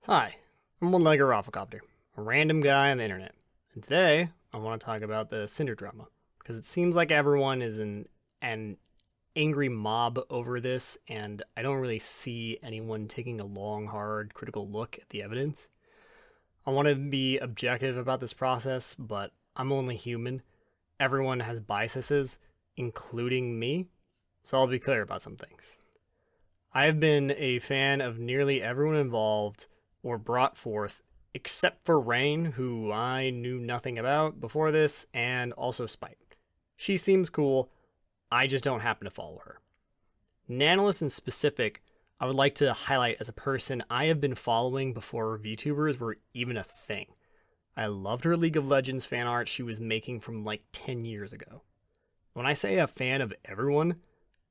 Hi, I'm one-legger Rafflecopter, a random guy on the internet, and today I want to talk about the Cinder drama, because it seems like everyone is an angry mob over this, and I don't really see anyone taking a long, hard, critical look at the evidence. I want to be objective about this process, but I'm only human. Everyone has biases, including me, so I'll be clear about some things. I have been a fan of nearly everyone involved or brought forth, except for Rain, who I knew nothing about before this, and also Spite. She seems cool, I just don't happen to follow her. Nanoless in specific, I would like to highlight as a person I have been following before VTubers were even a thing. I loved her League of Legends fan art she was making from like 10 years ago. When I say a fan of everyone,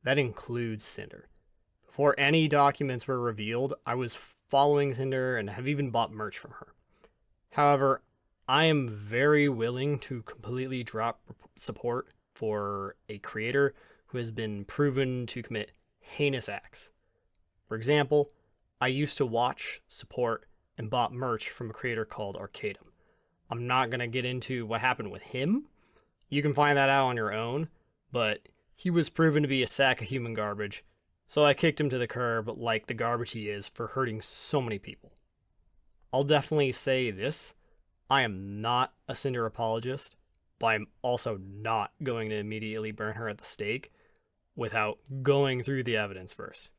that includes Cinder. Before any documents were revealed, I was following Cinder and have even bought merch from her. However, I am very willing to completely drop support for a creator who has been proven to commit heinous acts. For example, I used to watch, support, and bought merch from a creator called Arcadum. I'm not going to get into what happened with him. You can find that out on your own, but he was proven to be a sack of human garbage, so I kicked him to the curb like the garbage he is for hurting so many people. I'll definitely say this, I am not a Cinder apologist, but I'm also not going to immediately burn her at the stake without going through the evidence first.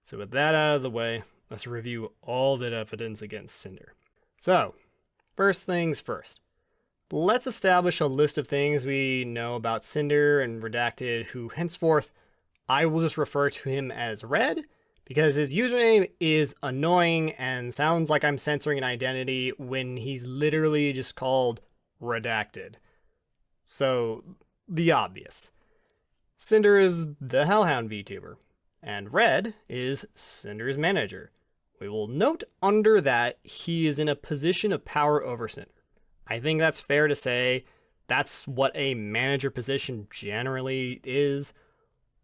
So with that out of the way, let's review all the evidence against Cinder. So, first things first. Let's establish a list of things we know about Cinder and Redacted, who henceforth I will just refer to him as Red, because his username is annoying and sounds like I'm censoring an identity when he's literally just called Redacted. So, the obvious. Cinder is the Hellhound VTuber, and Red is Cinder's manager. We will note under that he is in a position of power over Cinder. I think that's fair to say. That's what a manager position generally is.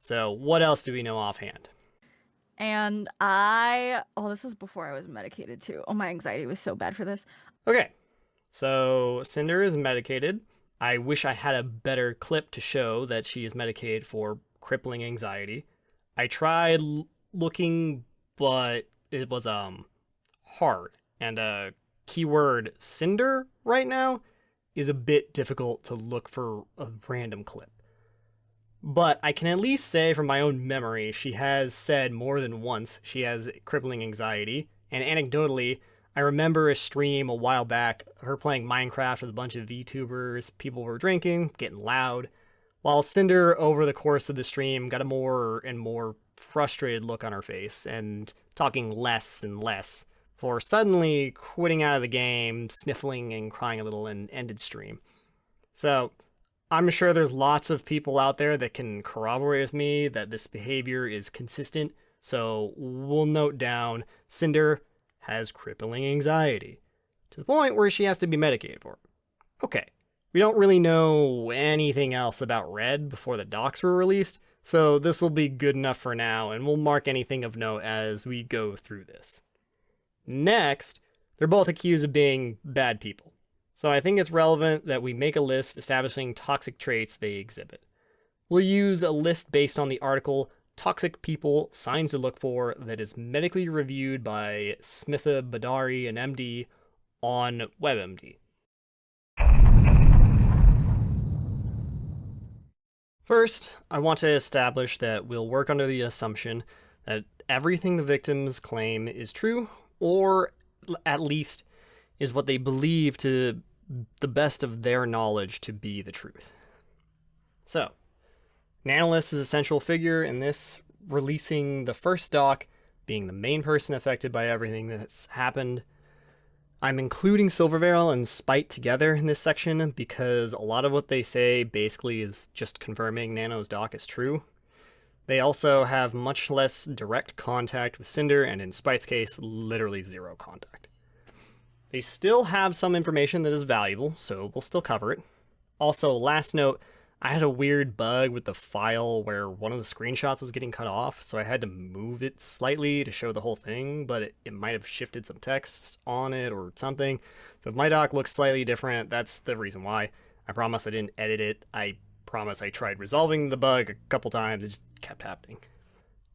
So what else do we know offhand? And this was before I was medicated too. Oh, my anxiety was so bad for this. Okay, so Cinder is medicated. I wish I had a better clip to show that she is medicated for crippling anxiety. I tried looking, but it was hard. And keyword Cinder right now is a bit difficult to look for a random clip. But I can at least say from my own memory, she has said more than once she has crippling anxiety. And anecdotally, I remember a stream a while back, her playing Minecraft with a bunch of VTubers, people were drinking, getting loud, while Cinder, over the course of the stream, got a more and more frustrated look on her face, and talking less and less, before suddenly quitting out of the game, sniffling and crying a little, and ended stream. So, I'm sure there's lots of people out there that can corroborate with me that this behavior is consistent, so we'll note down Cinder has crippling anxiety, to the point where she has to be medicated for it. Okay, we don't really know anything else about Red before the docs were released, so this will be good enough for now, and we'll mark anything of note as we go through this. Next, they're both accused of being bad people. So I think it's relevant that we make a list establishing toxic traits they exhibit. We'll use a list based on the article Toxic People, Signs to Look For, that is medically reviewed by Smitha Badari, an MD, on WebMD. First, I want to establish that we'll work under the assumption that everything the victims claim is true, or at least is what they believe to the best of their knowledge to be the truth. So, Nanoless is a central figure in this, releasing the first doc, being the main person affected by everything that's happened. I'm including Silvervale and Spite together in this section because a lot of what they say basically is just confirming Nano's doc is true. They also have much less direct contact with Cinder, and in Spite's case, literally zero contact. They still have some information that is valuable, so we'll still cover it. Also, last note, I had a weird bug with the file where one of the screenshots was getting cut off, so I had to move it slightly to show the whole thing, but it might have shifted some text on it or something. So if my doc looks slightly different, that's the reason why. I promise I didn't edit it. I promise I tried resolving the bug a couple times, it just kept happening.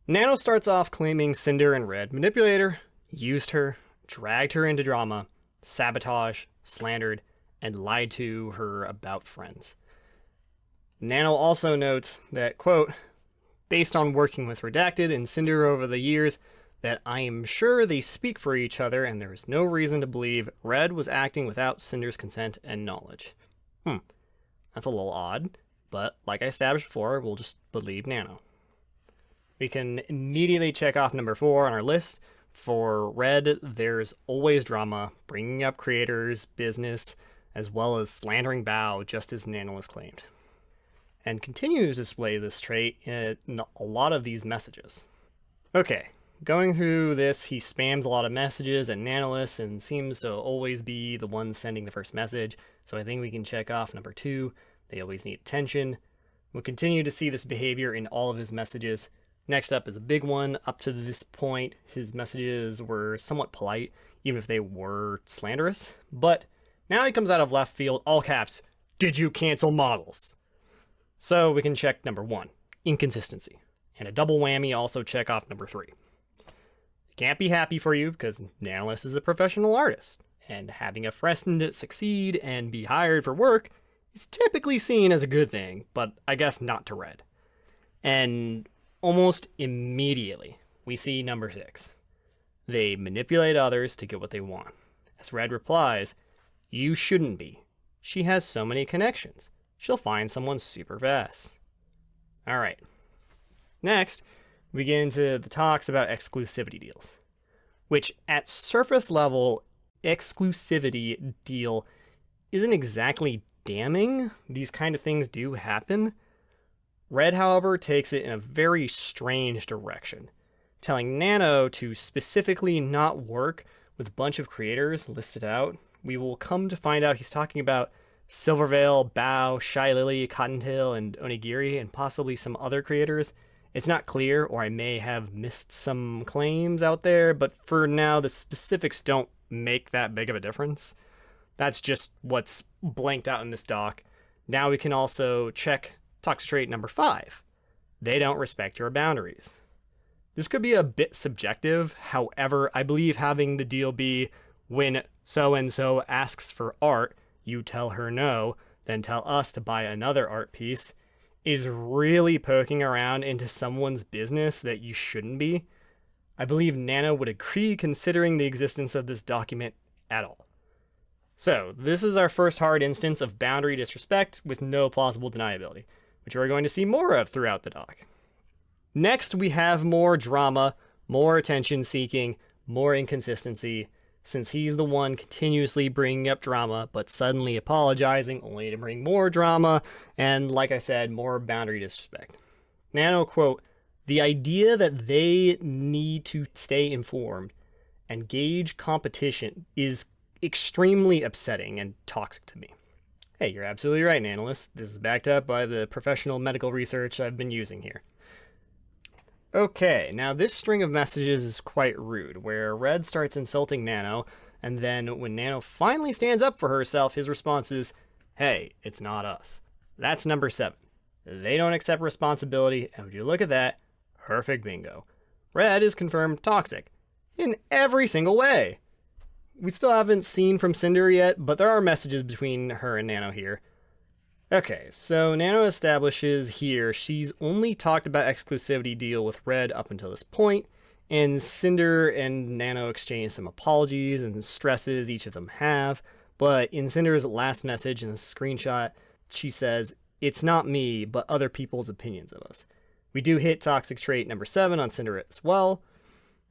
Nano starts off claiming Cinder and Red Manipulator used her, dragged her into drama, sabotage, slandered, and lied to her about friends. Nano also notes that, quote, based on working with Redacted and Cinder over the years, that I am sure they speak for each other and there is no reason to believe Red was acting without Cinder's consent and knowledge. That's a little odd, but like I established before, we'll just believe Nano. We can immediately check off number 4 on our list. For Red, there's always drama, bringing up creators, business, as well as slandering Bao, just as Nanoless claimed. And continues to display this trait in a lot of these messages. Okay, going through this, he spams a lot of messages at Nanoless and seems to always be the one sending the first message, so I think we can check off number 2. They always need attention. We'll continue to see this behavior in all of his messages. Next up is a big one. Up to this point, his messages were somewhat polite, even if they were slanderous. But now he comes out of left field, all caps, "Did you cancel models?" So we can check number 1, inconsistency. And a double whammy, also check off number 3. Can't be happy for you because Nanoless is a professional artist, and having a friend succeed and be hired for work is typically seen as a good thing, but I guess not to Red. And almost immediately, we see number 6. They manipulate others to get what they want. As Red replies, "You shouldn't be. She has so many connections. She'll find someone super fast." Alright. Next, we get into the talks about exclusivity deals. Which, at surface level, exclusivity deal isn't exactly damning. These kind of things do happen. Red, however, takes it in a very strange direction, telling Nano to specifically not work with a bunch of creators listed out. We will come to find out he's talking about Silvervale, Bao, Shy Lily, Cottontail, and Onigiri, and possibly some other creators. It's not clear, or I may have missed some claims out there, but for now, the specifics don't make that big of a difference. That's just what's blanked out in this doc. Now we can also check toxic trait number 5. They don't respect your boundaries. This could be a bit subjective, however, I believe having the deal be when so-and-so asks for art, you tell her no, then tell us to buy another art piece, is really poking around into someone's business that you shouldn't be. I believe Nano would agree considering the existence of this document at all. So, this is our first hard instance of boundary disrespect with no plausible deniability, which we're going to see more of throughout the doc. Next, we have more drama, more attention seeking, more inconsistency, since he's the one continuously bringing up drama, but suddenly apologizing only to bring more drama, and like I said, more boundary disrespect. Nano, quote, "The idea that they need to stay informed and gauge competition is extremely upsetting and toxic to me." Hey, you're absolutely right, Nanoless. This is backed up by the professional medical research I've been using here. Okay, now this string of messages is quite rude, where Red starts insulting Nano, and then when Nano finally stands up for herself, his response is, "Hey, it's not us." That's number 7. They don't accept responsibility, and when you look at that, perfect bingo. Red is confirmed toxic. In every single way. We still haven't seen from Cinder yet, but there are messages between her and Nano here. Okay, so Nano establishes here she's only talked about exclusivity deal with Red up until this point, and Cinder and Nano exchange some apologies and stresses each of them have, but in Cinder's last message in the screenshot, she says, "It's not me, but other people's opinions of us." We do hit toxic trait number 7 on Cinder as well.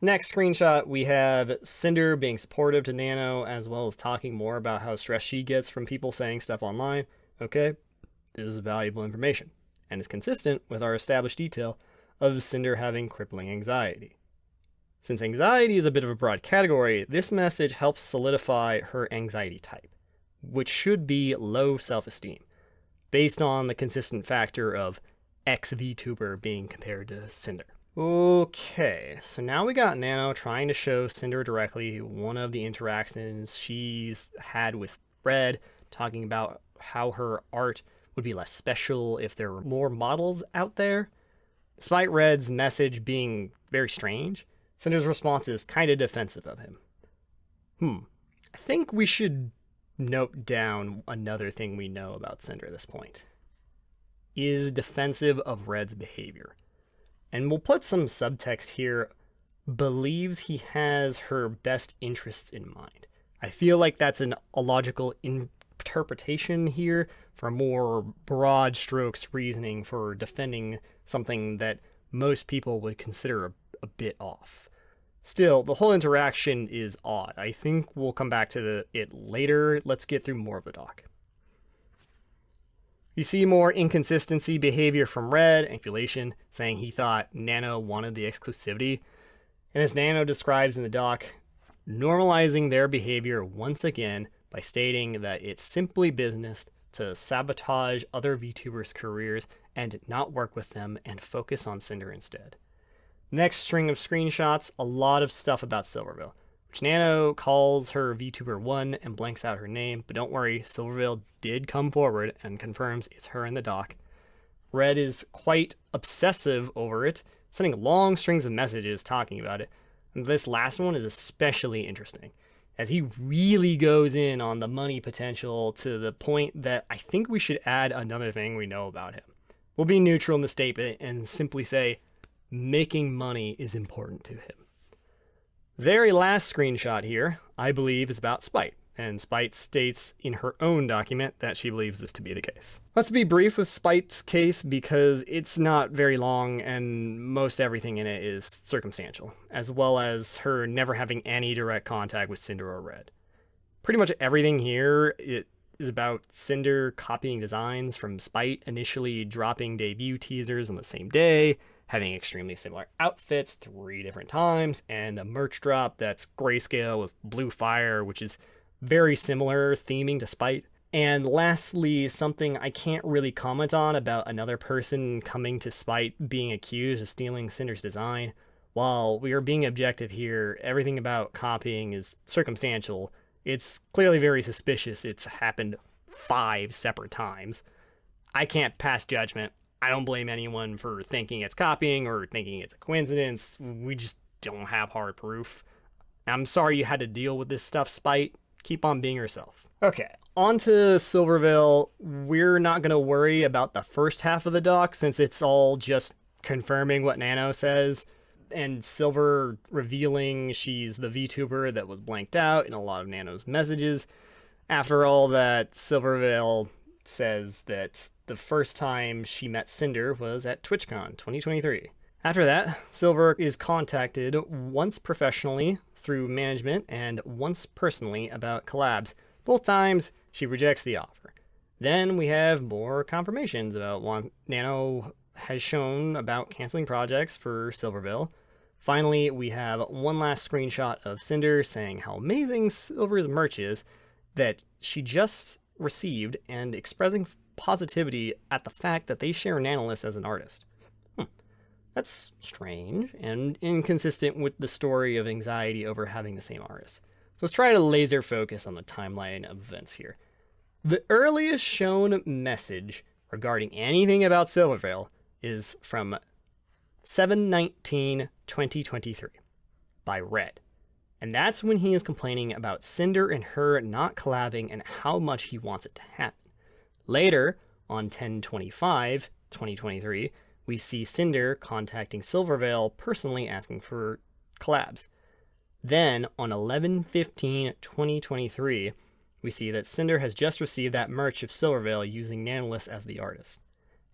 Next screenshot, we have Cinder being supportive to Nano, as well as talking more about how stressed she gets from people saying stuff online. Okay, this is valuable information, and is consistent with our established detail of Cinder having crippling anxiety. Since anxiety is a bit of a broad category, this message helps solidify her anxiety type, which should be low self-esteem. based on the consistent factor of ex-VTuber being compared to Cinder. Okay, so now we got Nano trying to show Cinder directly one of the interactions she's had with Red, talking about how her art would be less special if there were more models out there. Despite Red's message being very strange, Cinder's response is kind of defensive of him. I think we should note down another thing we know about Cinder at this point. Is defensive of Red's behavior. And we'll put some subtext here, believes he has her best interests in mind. I feel like that's a logical interpretation here for more broad strokes reasoning for defending something that most people would consider a bit off. Still, the whole interaction is odd. I think we'll come back to it later. Let's get through more of the doc. You see more inconsistency behavior from Red, manipulation, saying he thought Nano wanted the exclusivity. And as Nano describes in the doc, normalizing their behavior once again by stating that it's simply business to sabotage other VTubers' careers and not work with them and focus on Cinder instead. Next string of screenshots, a lot of stuff about Silvervale, which Nano calls her VTuber 1 and blanks out her name, but don't worry, Silvervale did come forward and confirms it's her in the doc. Red is quite obsessive over it, sending long strings of messages talking about it, and this last one is especially interesting, as he really goes in on the money potential to the point that I think we should add another thing we know about him. We'll be neutral in the statement and simply say, making money is important to him. Very last screenshot here, I believe, is about Spite, and Spite states in her own document that she believes this to be the case. Let's be brief with Spite's case because it's not very long and most everything in it is circumstantial, as well as her never having any direct contact with Cinder or Red. Pretty much everything here is about Cinder copying designs from Spite, initially dropping debut teasers on the same day, having extremely similar outfits 3 different times, and a merch drop that's grayscale with blue fire, which is very similar theming to Spite. And lastly, something I can't really comment on about another person coming to Spite being accused of stealing Cinder's design. While we are being objective here, everything about copying is circumstantial. It's clearly very suspicious it's happened 5 separate times. I can't pass judgment. I don't blame anyone for thinking it's copying or thinking it's a coincidence. We just don't have hard proof. I'm sorry you had to deal with this stuff, Spite. Keep on being yourself. Okay, on to Silvervale. We're not going to worry about the first half of the doc since it's all just confirming what Nano says and Silver revealing she's the VTuber that was blanked out in a lot of Nano's messages. After all that, Silvervale says that the first time she met Cinder was at TwitchCon 2023. After that, Silver is contacted once professionally through management and once personally about collabs. Both times, she rejects the offer. Then we have more confirmations about what Nano has shown about canceling projects for Silvervale. Finally, we have one last screenshot of Cinder saying how amazing Silver's merch is that she just received and expressing positivity at the fact that they share Nanoless as an artist. That's strange and inconsistent with the story of anxiety over having the same artist. So let's try to laser focus on the timeline of events here. The earliest shown message regarding anything about Silvervale is from 7/19/2023 by Red. And that's when he is complaining about Cinder and her not collabing and how much he wants it to happen. Later, on 10/25/2023, we see Cinder contacting Silvervale personally asking for collabs. Then, on 11/15/2023, we see that Cinder has just received that merch of Silvervale using Nanoless as the artist.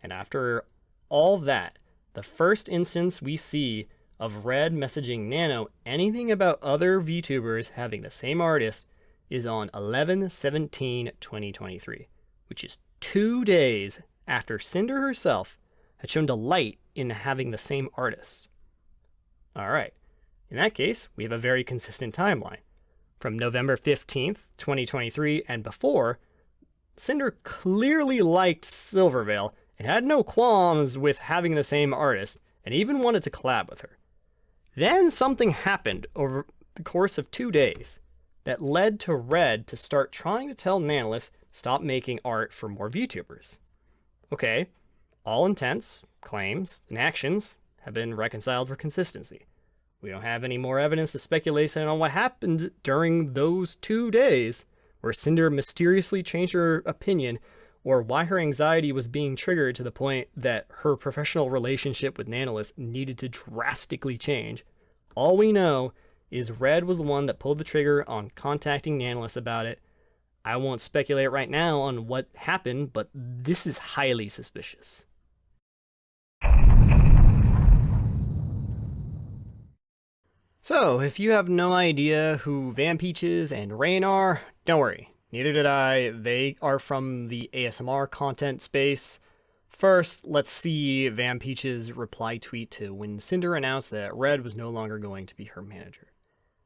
And after all that, the first instance we see of Red messaging Nano anything about other VTubers having the same artist is on 11/17/2023, which is 2 days after Cinder herself had shown delight in having the same artist. Alright, in that case, we have a very consistent timeline. From November 15th, 2023 and before, Cinder clearly liked Silvervale and had no qualms with having the same artist, and even wanted to collab with her. Then something happened over the course of 2 days that led to Red to start trying to tell Nanoless stop making art for more VTubers. Okay, all intents, claims, and actions have been reconciled for consistency. We don't have any more evidence to speculate on what happened during those 2 days where Cinder mysteriously changed her opinion, or why her anxiety was being triggered to the point that her professional relationship with Nanoless needed to drastically change. All we know is Red was the one that pulled the trigger on contacting Nanoless about it. I won't speculate right now on what happened, but this is highly suspicious. So, if you have no idea who Vampeaches and Rain are, don't worry. Neither did I. They are from the ASMR content space. First, let's see Vampeach's reply tweet to when Cinder announced that Red was no longer going to be her manager.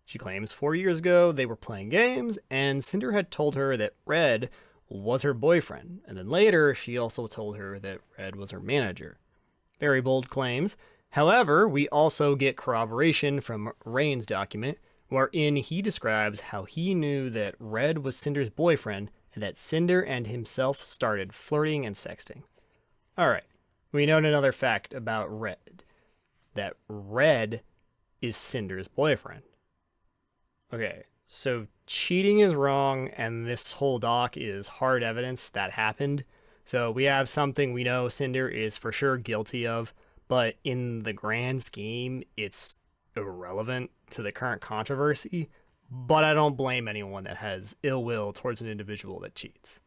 She claims 4 years ago they were playing games, and Cinder had told her that Red was her boyfriend, and then later she also told her that Red was her manager. Very bold claims. However, we also get corroboration from Rain's document, wherein he describes how he knew that Red was Cinder's boyfriend and that Cinder and himself started flirting and sexting. Alright, we know another fact about Red, that Red is Cinder's boyfriend. Okay, so cheating is wrong, and this whole doc is hard evidence that happened. So we have something we know Cinder is for sure guilty of, but in the grand scheme, it's irrelevant to the current controversy, but I don't blame anyone that has ill will towards an individual that cheats.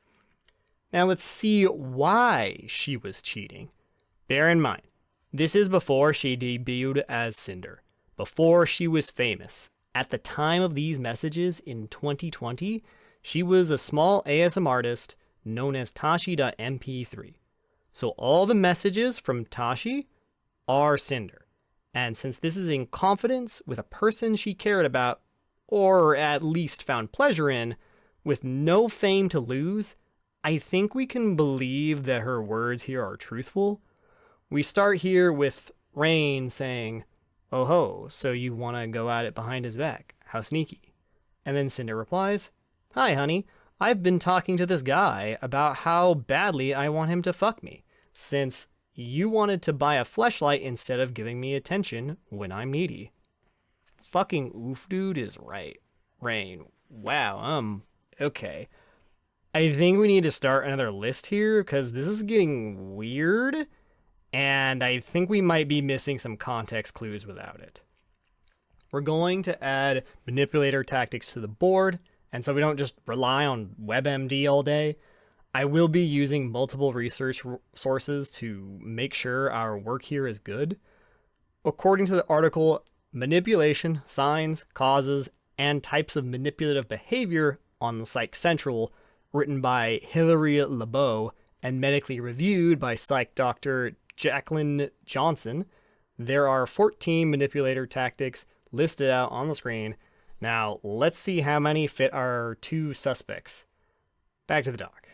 Now let's see why she was cheating. Bear in mind, this is before she debuted as Cinder, before she was famous. At the time of these messages in 2020, she was a small ASM artist known as Tashi.mp3. So all the messages from Tashi are Cinder. And since this is in confidence with a person she cared about, or at least found pleasure in, with no fame to lose, I think we can believe that her words here are truthful. We start here with Rain saying, "Oh ho, so you want to go at it behind his back? How sneaky." And then Cinder replies, "Hi honey, I've been talking to this guy about how badly I want him to fuck me, since you wanted to buy a fleshlight instead of giving me attention when I'm needy." Fucking oof dude is right. Rain, wow, okay. I think we need to start another list here, because this is getting weird, and I think we might be missing some context clues without it. We're going to add manipulator tactics to the board, and so we don't just rely on WebMD all day. I will be using multiple research sources to make sure our work here is good. According to the article, Manipulation, Signs, Causes, and Types of Manipulative Behavior on the Psych Central, written by Hilary LeBeau and medically reviewed by psych doctor Jacqueline Johnson, there are 14 manipulator tactics listed out on the screen. Now, let's see how many fit our two suspects. Back to the doc.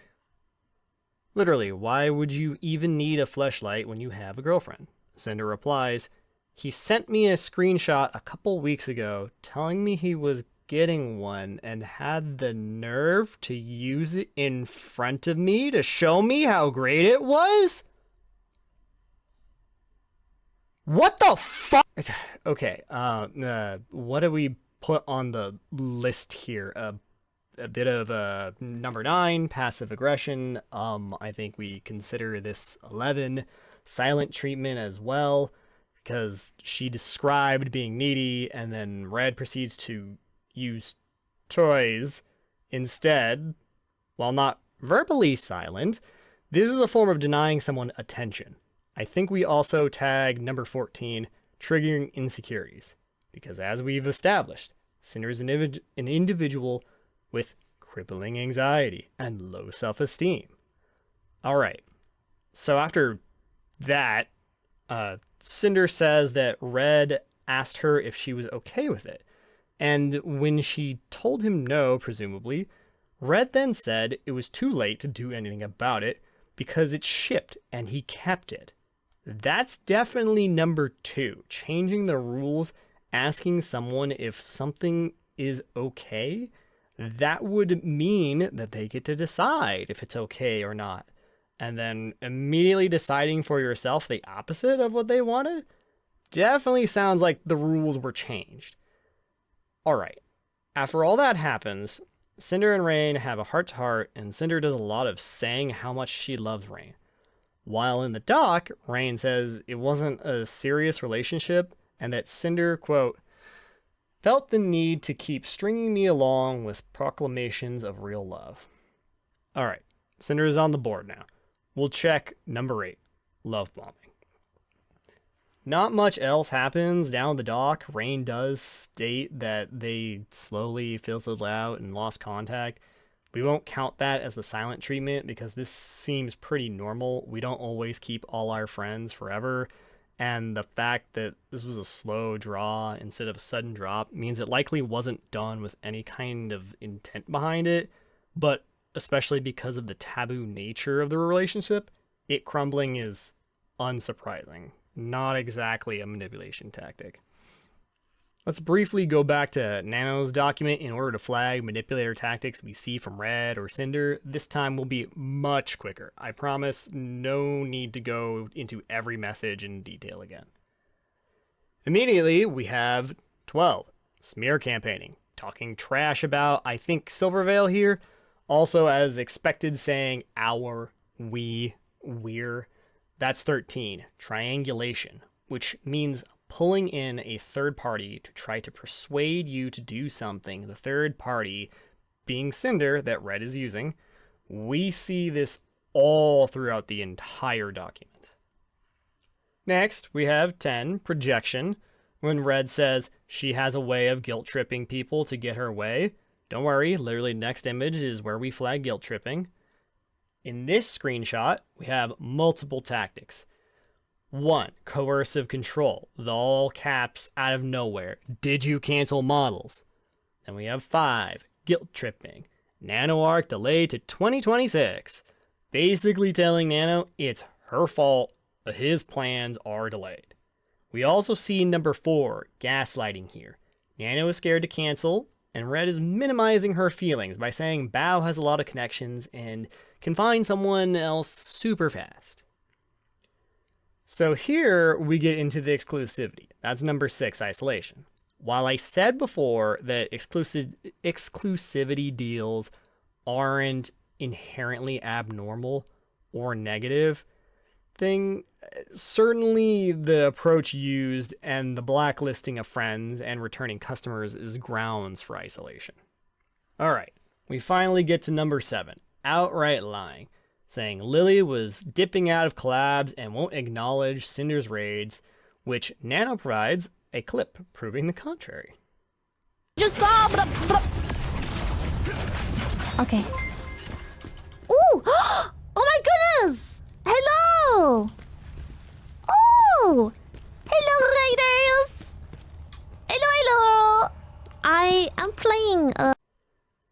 Literally, why would you even need a fleshlight when you have a girlfriend? Cinder replies, "He sent me a screenshot a couple weeks ago telling me he was getting one and had the nerve to use it in front of me to show me how great it was?" What the fuck? Okay, what do we put on the list here? A bit of number 9, passive aggression. I think we consider this 11, silent treatment as well, because she described being needy, and then Red proceeds to use toys instead, while not verbally silent. This is a form of denying someone attention. I think we also tag number 14, triggering insecurities, because as we've established, Cinder is an individual with crippling anxiety and low self-esteem. All right, so after that, Cinder says that Red asked her if she was okay with it, and when she told him no, presumably, Red then said it was too late to do anything about it because it's shipped and he kept it. That's definitely number 2, changing the rules, asking someone if something is okay. That would mean that they get to decide if it's okay or not. And then immediately deciding for yourself the opposite of what they wanted definitely sounds like the rules were changed. Alright, after all that happens, Cinder and Rain have a heart-to-heart, and Cinder does a lot of saying how much she loves Rain. While in the dock, Rain says it wasn't a serious relationship, and that Cinder, quote, felt the need to keep stringing me along with proclamations of real love. Alright, Cinder is on the board now. We'll check number 8, love bombing. Not much else happens down the dock. Rain does state that they slowly fizzled out and lost contact. We won't count that as the silent treatment because this seems pretty normal. We don't always keep all our friends forever. And the fact that this was a slow draw instead of a sudden drop means it likely wasn't done with any kind of intent behind it. But especially because of the taboo nature of the relationship, it crumbling is unsurprising. Not exactly a manipulation tactic. Let's briefly go back to Nano's document in order to flag manipulator tactics we see from Red or Cinder. This time will be much quicker. I promise, no need to go into every message in detail again. Immediately, we have 12, smear campaigning, talking trash about, I think, Silvervale here. Also, as expected, saying our, we, we're. That's 13, triangulation, which means pulling in a third party to try to persuade you to do something. The third party being Cinder that Red is using. We see this all throughout the entire document. Next, we have 10, projection, when Red says she has a way of guilt tripping people to get her way. Don't worry, literally next image is where we flag guilt tripping. In this screenshot, we have multiple tactics. 1, coercive control, the all caps out of nowhere. Did you cancel models? Then we have 5, guilt tripping. Nano arc delayed to 2026. Basically telling Nano it's her fault that his plans are delayed. We also see number 4, gaslighting here. Nano is scared to cancel, and Red is minimizing her feelings by saying Bao has a lot of connections and can find someone else super fast. So here we get into the exclusivity. That's number 6, isolation. While I said before that exclusivity deals aren't inherently abnormal or negative thing, certainly the approach used and the blacklisting of friends and returning customers is grounds for isolation. Alright, we finally get to number 7. Outright lying, saying Lily was dipping out of collabs and won't acknowledge Cinder's raids, which Nano provides a clip proving the contrary. Just saw. Okay. Ooh! Oh my goodness! Hello! Oh! Hello, Raiders! Hello! I am playing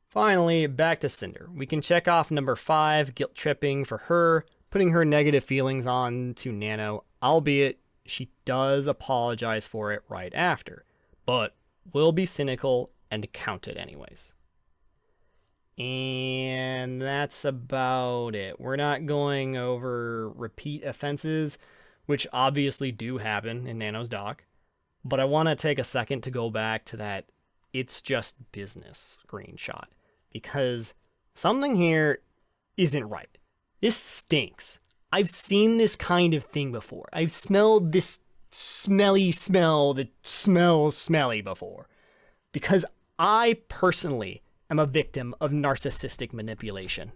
Finally, back to Cinder. We can check off number 5, guilt tripping for her, putting her negative feelings on to Nano, albeit she does apologize for it right after, but will be cynical and count it anyways. And that's about it. We're not going over repeat offenses, which obviously do happen in Nano's doc, but I want to take a second to go back to that it's just business screenshot, because something here isn't right. This stinks. I've seen this kind of thing before. I've smelled this smelly smell that smells smelly before, because I personally am a victim of narcissistic manipulation.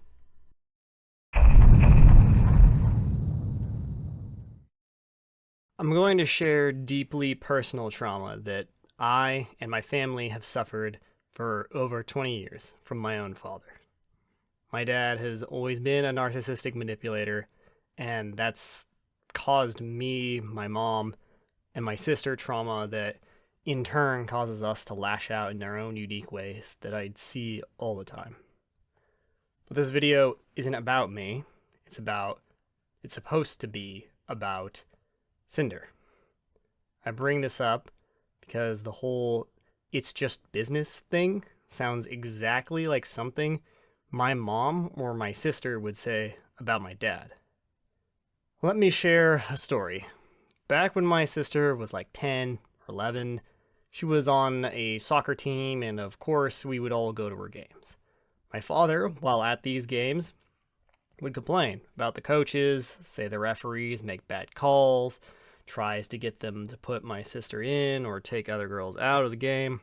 I'm going to share deeply personal trauma that I and my family have suffered for over 20 years from my own father. My dad has always been a narcissistic manipulator, and that's caused me, my mom, and my sister trauma that in turn causes us to lash out in our own unique ways that I see all the time. But this video isn't about me. It's supposed to be about Cinder. I bring this up because the whole "it's just business" thing sounds exactly like something my mom or my sister would say about my dad. Let me share a story. Back when my sister was like 10 or 11, she was on a soccer team, and of course we would all go to her games. My father, while at these games, would complain about the coaches, say the referees make bad calls, tries to get them to put my sister in or take other girls out of the game.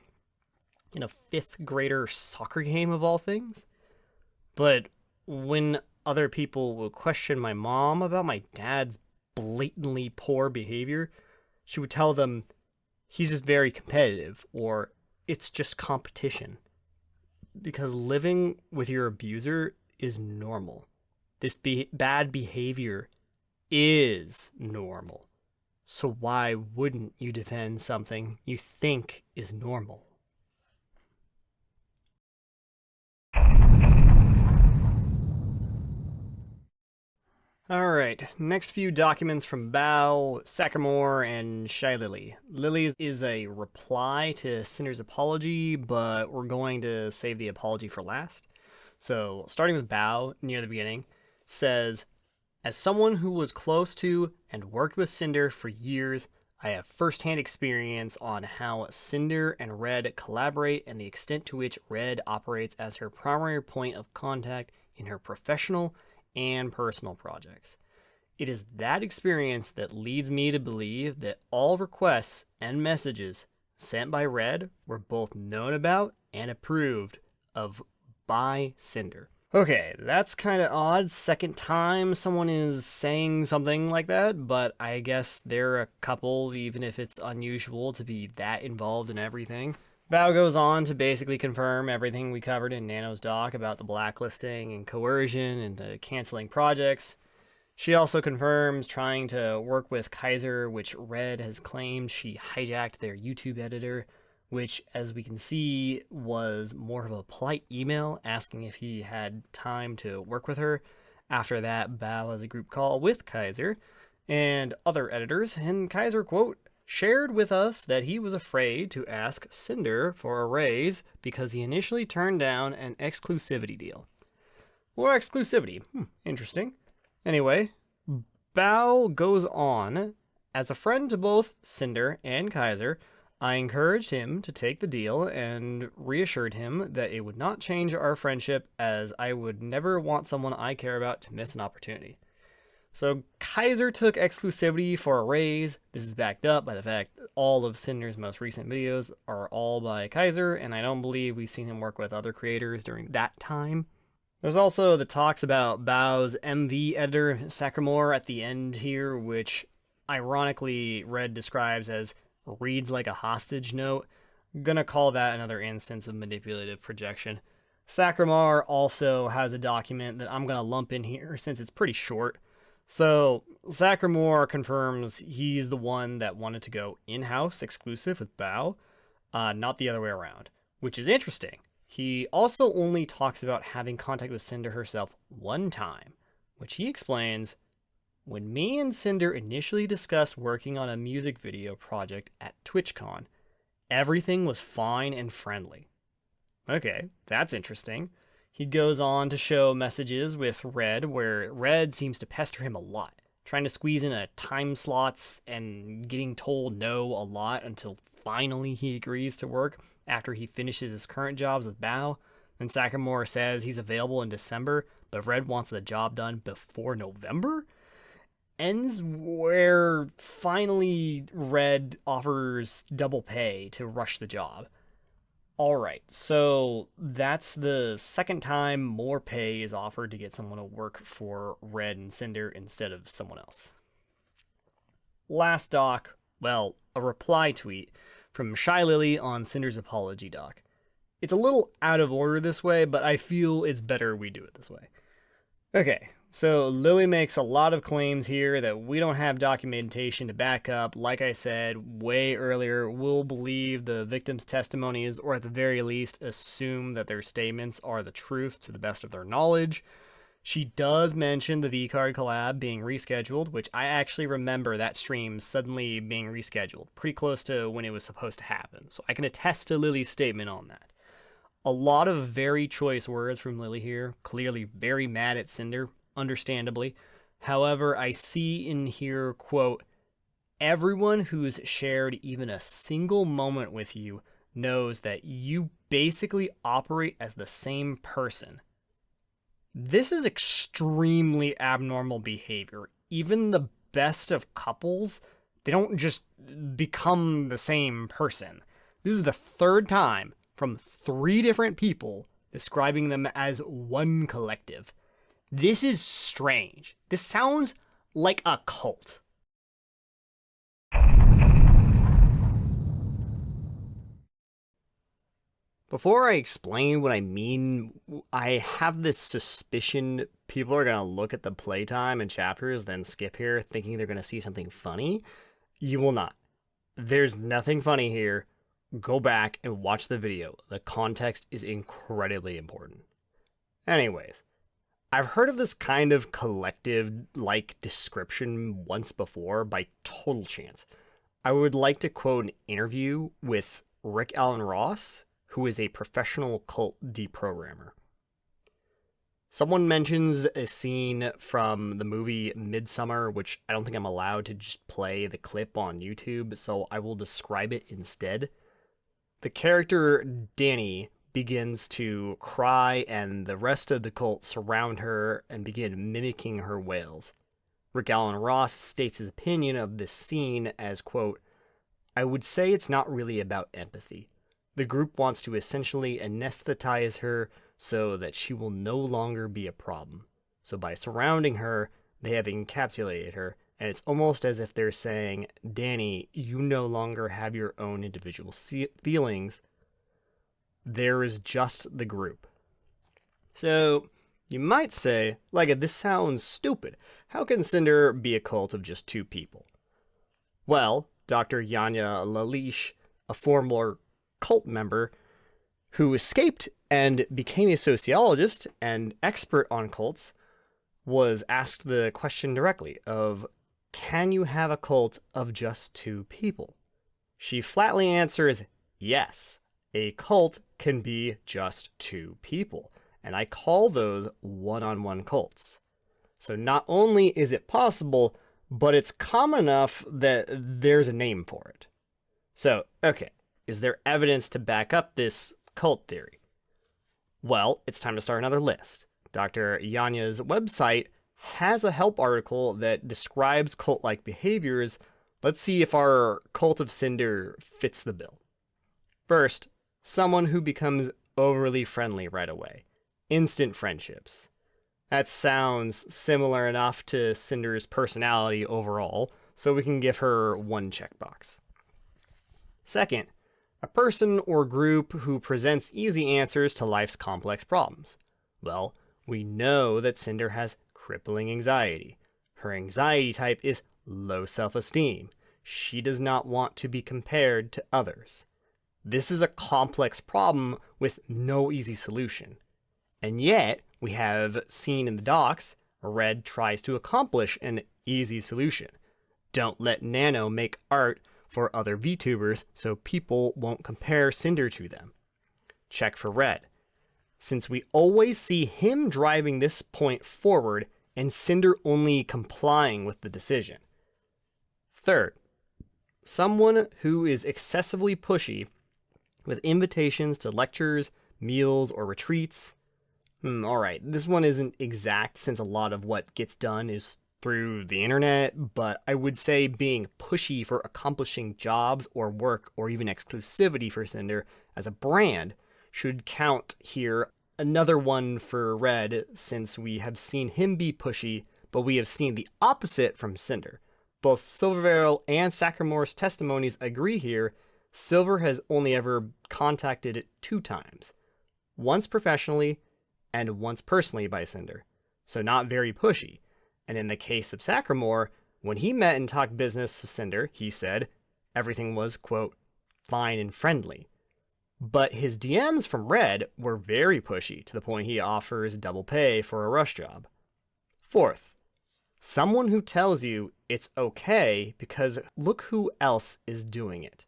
In a fifth grader soccer game of all things. But when other people would question my mom about my dad's blatantly poor behavior, she would tell them he's just very competitive, or it's just competition. Because living with your abuser is normal. This bad behavior is normal. So why wouldn't you defend something you think is normal? Alright, next few documents from Bao, Sakamore, and Shy Lily. Lily is a reply to Cinder's apology, but we're going to save the apology for last. So, starting with Bao, near the beginning, says, "As someone who was close to and worked with Cinder for years, I have first-hand experience on how Cinder and Red collaborate and the extent to which Red operates as her primary point of contact in her professional and personal projects. It is that experience that leads me to believe that all requests and messages sent by Red were both known about and approved of by Cinder." Okay, that's kind of odd. Second time someone is saying something like that, but I guess they're a couple, even if it's unusual to be that involved in everything. Bao goes on to basically confirm everything we covered in Nano's doc about the blacklisting and coercion and canceling projects. She also confirms trying to work with Kaiser, which Red has claimed she hijacked their YouTube editor, which, as we can see, was more of a polite email asking if he had time to work with her. After that, Bao has a group call with Kaiser and other editors, and Kaiser, quote, shared with us that he was afraid to ask Cinder for a raise because he initially turned down an exclusivity deal. Or exclusivity. Interesting. Anyway, Bao goes on, "As a friend to both Cinder and Kaiser, I encouraged him to take the deal and reassured him that it would not change our friendship, as I would never want someone I care about to miss an opportunity." So Kaiser took exclusivity for a raise. This is backed up by the fact that all of Cinder's most recent videos are all by Kaiser, and I don't believe we've seen him work with other creators during that time. There's also the talks about Bao's MV editor, Sakamore, at the end here, which ironically Red describes as reads like a hostage note. I'm gonna call that another instance of manipulative projection. Sakamore also has a document that I'm gonna lump in here since it's pretty short. So Sakamore confirms he's the one that wanted to go in-house exclusive with Bao, not the other way around, which is interesting. He also only talks about having contact with Cinder herself one time, which he explains, "When me and Cinder initially discussed working on a music video project at TwitchCon, everything was fine and friendly." Okay, that's interesting. He goes on to show messages with Red where Red seems to pester him a lot, trying to squeeze in a time slots and getting told no a lot until finally he agrees to work after he finishes his current jobs with Bao. Then Sakamore says he's available in December, but Red wants the job done before November? Ends where finally Red offers double pay to rush the job. Alright, so that's the second time more pay is offered to get someone to work for Red and Cinder instead of someone else. Last doc, well, a reply tweet from Shy Lily on Cinder's apology doc. It's a little out of order this way, but I feel it's better we do it this way. Okay, so Lily makes a lot of claims here that we don't have documentation to back up. Like I said way earlier, we'll believe the victim's testimonies, or at the very least, assume that their statements are the truth to the best of their knowledge. She does mention the V-Card collab being rescheduled, which I actually remember that stream suddenly being rescheduled, pretty close to when it was supposed to happen. So I can attest to Lily's statement on that. A lot of very choice words from Lily here, clearly very mad at Cinder, understandably. However, I see in here, quote, everyone who's shared even a single moment with you knows that you basically operate as the same person. This is extremely abnormal behavior. Even the best of couples, they don't just become the same person. This is the third time from 3 different people describing them as one collective. This is strange. This sounds like a cult. Before I explain what I mean, I have this suspicion people are going to look at the playtime and chapters, then skip here thinking they're going to see something funny. You will not. There's nothing funny here. Go back and watch the video. The context is incredibly important. Anyways, I've heard of this kind of collective-like description once before by total chance. I would like to quote an interview with Rick Allen Ross, who is a professional cult deprogrammer. Someone mentions a scene from the movie Midsummer, which I don't think I'm allowed to just play the clip on YouTube, so I will describe it instead. The character Danny begins to cry, and the rest of the cult surround her and begin mimicking her wails. Rick Allen Ross states his opinion of this scene as, quote, I would say it's not really about empathy. The group wants to essentially anesthetize her so that she will no longer be a problem. So by surrounding her, they have encapsulated her, and it's almost as if they're saying, Danny, you no longer have your own individual feelings. There is just the group. So you might say, like, this sounds stupid. How can Cinder be a cult of just 2 people? Well, Dr. Yanya Lalish, a former cult member who escaped and became a sociologist and expert on cults, was asked the question directly of, can you have a cult of just 2 people? She flatly answers, yes, a cult can be just 2 people, and I call those one-on-one cults. So not only is it possible, but it's common enough that there's a name for it. So, okay. Is there evidence to back up this cult theory? Well, it's time to start another list. Dr. Yanya's website has a help article that describes cult-like behaviors. Let's see if our Cult of Cinder fits the bill. First, someone who becomes overly friendly right away. Instant friendships. That sounds similar enough to Cinder's personality overall, so we can give her 1 checkbox. Second, a person or group who presents easy answers to life's complex problems. Well, we know that Cinder has crippling anxiety. Her anxiety type is low self-esteem. She does not want to be compared to others. This is a complex problem with no easy solution. And yet, we have seen in the docs, Red tries to accomplish an easy solution. Don't let Nano make art for other VTubers so people won't compare Cinder to them. Check for Red, since we always see him driving this point forward and Cinder only complying with the decision. Third, someone who is excessively pushy with invitations to lectures, meals, or retreats. Alright, this one isn't exact since a lot of what gets done is through the internet, but I would say being pushy for accomplishing jobs or work or even exclusivity for Cinder as a brand should count here. Another one for Red, since we have seen him be pushy, but we have seen the opposite from Cinder. Both Silvervale and Sacramore's testimonies agree here. Silver has only ever contacted 2 times. Once professionally and once personally by Cinder. so not very pushy. And in the case of Sacramore, when he met and talked business with Cinder, he said everything was, quote, fine and friendly. But his DMs from Red were very pushy, to the point he offers double pay for a rush job. Fourth, someone who tells you it's okay because look who else is doing it.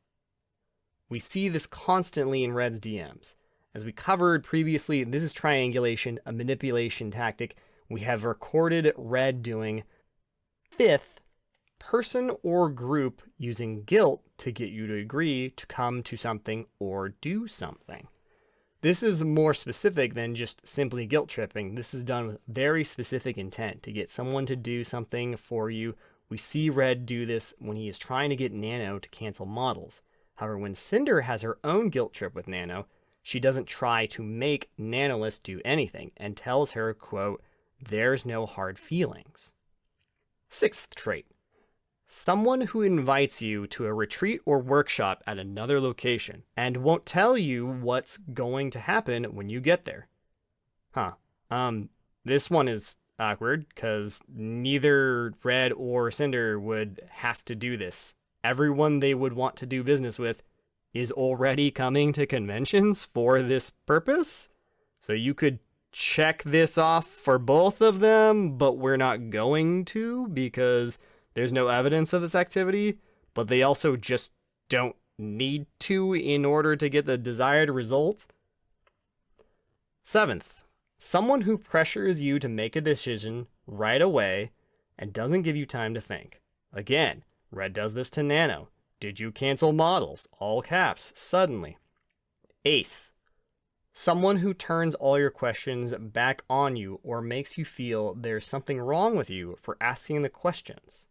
We see this constantly in Red's DMs. As we covered previously, this is triangulation, a manipulation tactic we have recorded Red doing. Fifth, person or group using guilt to get you to agree to come to something or do something. This is more specific than just simply guilt tripping. This is done with very specific intent to get someone to do something for you. We see Red do this when he is trying to get Nano to cancel models. However, when Cinder has her own guilt trip with Nano, she doesn't try to make Nanoless do anything and tells her, quote, there's no hard feelings. Sixth trait, someone who invites you to a retreat or workshop at another location and won't tell you what's going to happen when you get there. This one is awkward because neither Red or Cinder would have to do this. Everyone they would want to do business with is already coming to conventions for this purpose. So you could check this off for both of them, but we're not going to because there's no evidence of this activity, but they also just don't need to in order to get the desired result. Seventh, someone who pressures you to make a decision right away and doesn't give you time to think. Again, Red does this to Nano. Did you cancel models? All caps, suddenly. Eighth, someone who turns all your questions back on you or makes you feel there's something wrong with you for asking the questions.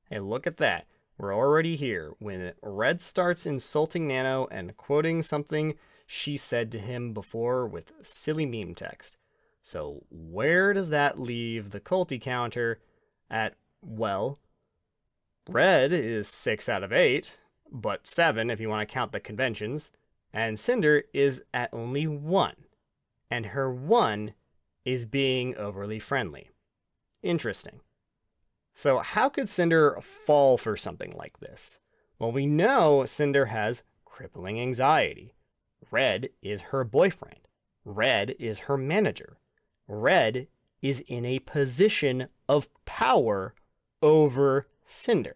Hey, look at that. We're already here. When Red starts insulting Nano and quoting something she said to him before with silly meme text. So where does that leave the culty counter at, well, Red is 6 out of 8, but 7 if you want to count the conventions, and Cinder is at only 1, and her 1 is being overly friendly. Interesting. So how could Cinder fall for something like this? Well, we know Cinder has crippling anxiety. Red is her boyfriend. Red is her manager. Red is in a position of power over Cinder.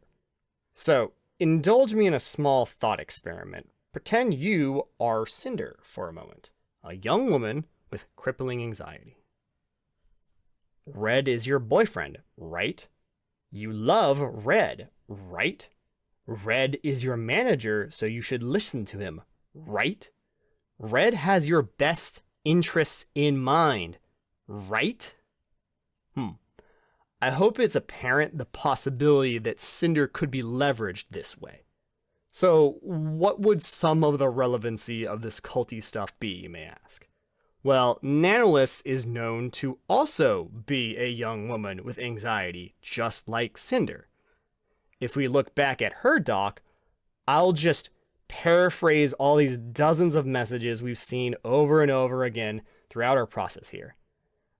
So indulge me in a small thought experiment. Pretend you are Cinder for a moment, a young woman with crippling anxiety. Red is your boyfriend, right? You love Red, right? Red is your manager, so you should listen to him, right? Red has your best interests in mind, right? I hope it's apparent the possibility that Cinder could be leveraged this way. So what would some of the relevancy of this culty stuff be, you may ask? Well, Nanoless is known to also be a young woman with anxiety, just like Cinder. If we look back at her doc, I'll just paraphrase all these dozens of messages we've seen over and over again throughout our process here.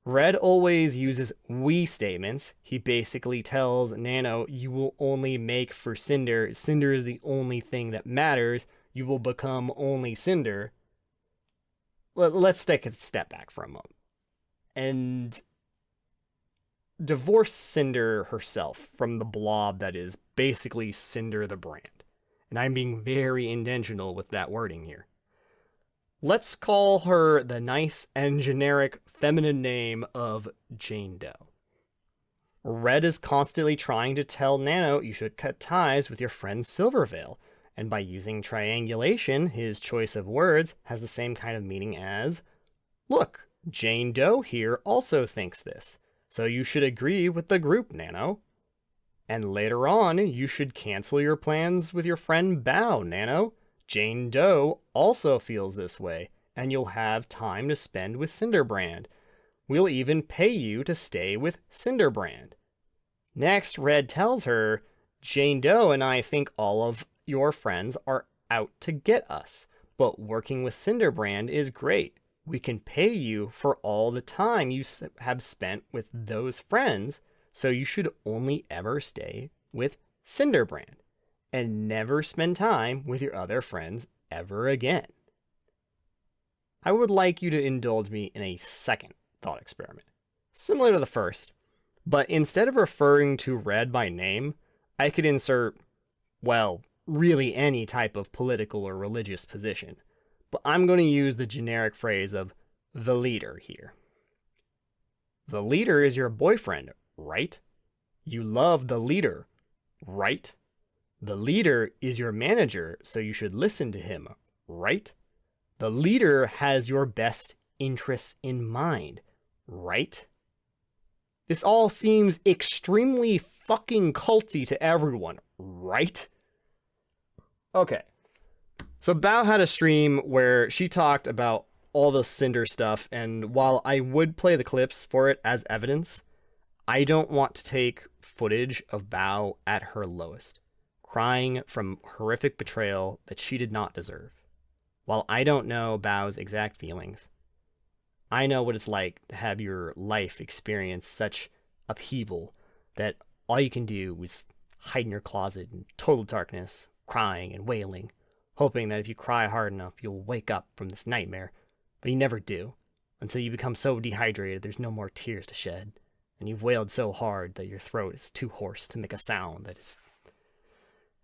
Red always uses we statements. He basically tells Nano, you will only make for Cinder. Cinder is the only thing that matters. You will become only Cinder. Let's take a step back for a moment and divorce Cinder herself from the blob that is basically Cinder the brand. And I'm being very intentional with that wording here. Let's call her the nice and generic feminine name of Jane Doe. Red is constantly trying to tell Nano you should cut ties with your friend Silvervale, and by using triangulation, his choice of words has the same kind of meaning as, look, Jane Doe here also thinks this, so you should agree with the group, Nano. And later on, you should cancel your plans with your friend Bao, Nano. Jane Doe also feels this way, and you'll have time to spend with Cinderbrand. We'll even pay you to stay with Cinderbrand. Next, Red tells her, Jane Doe and I think all of your friends are out to get us, but working with Cinderbrand is great. we can pay you for all the time you have spent with those friends, so you should only ever stay with Cinderbrand and never spend time with your other friends ever again. I would like you to indulge me in a second thought experiment, similar to the first, but instead of referring to Red by name, I could insert, well, really any type of political or religious position, but I'm going to use the generic phrase of the leader here. The leader is your boyfriend, right? You love the leader, right? The leader is your manager, so you should listen to him, right? The leader has your best interests in mind, right? This all seems extremely fucking culty to everyone, right? Okay. So Bao had a stream where she talked about all the Cinder stuff, and while I would play the clips for it as evidence, I don't want to take footage of Bao at her lowest, crying from horrific betrayal that she did not deserve. While I don't know Bao's exact feelings, I know what it's like to have your life experience such upheaval that all you can do is hide in your closet in total darkness, crying and wailing, hoping that if you cry hard enough, you'll wake up from this nightmare. But you never do, until you become so dehydrated there's no more tears to shed, and you've wailed so hard that your throat is too hoarse to make a sound that is...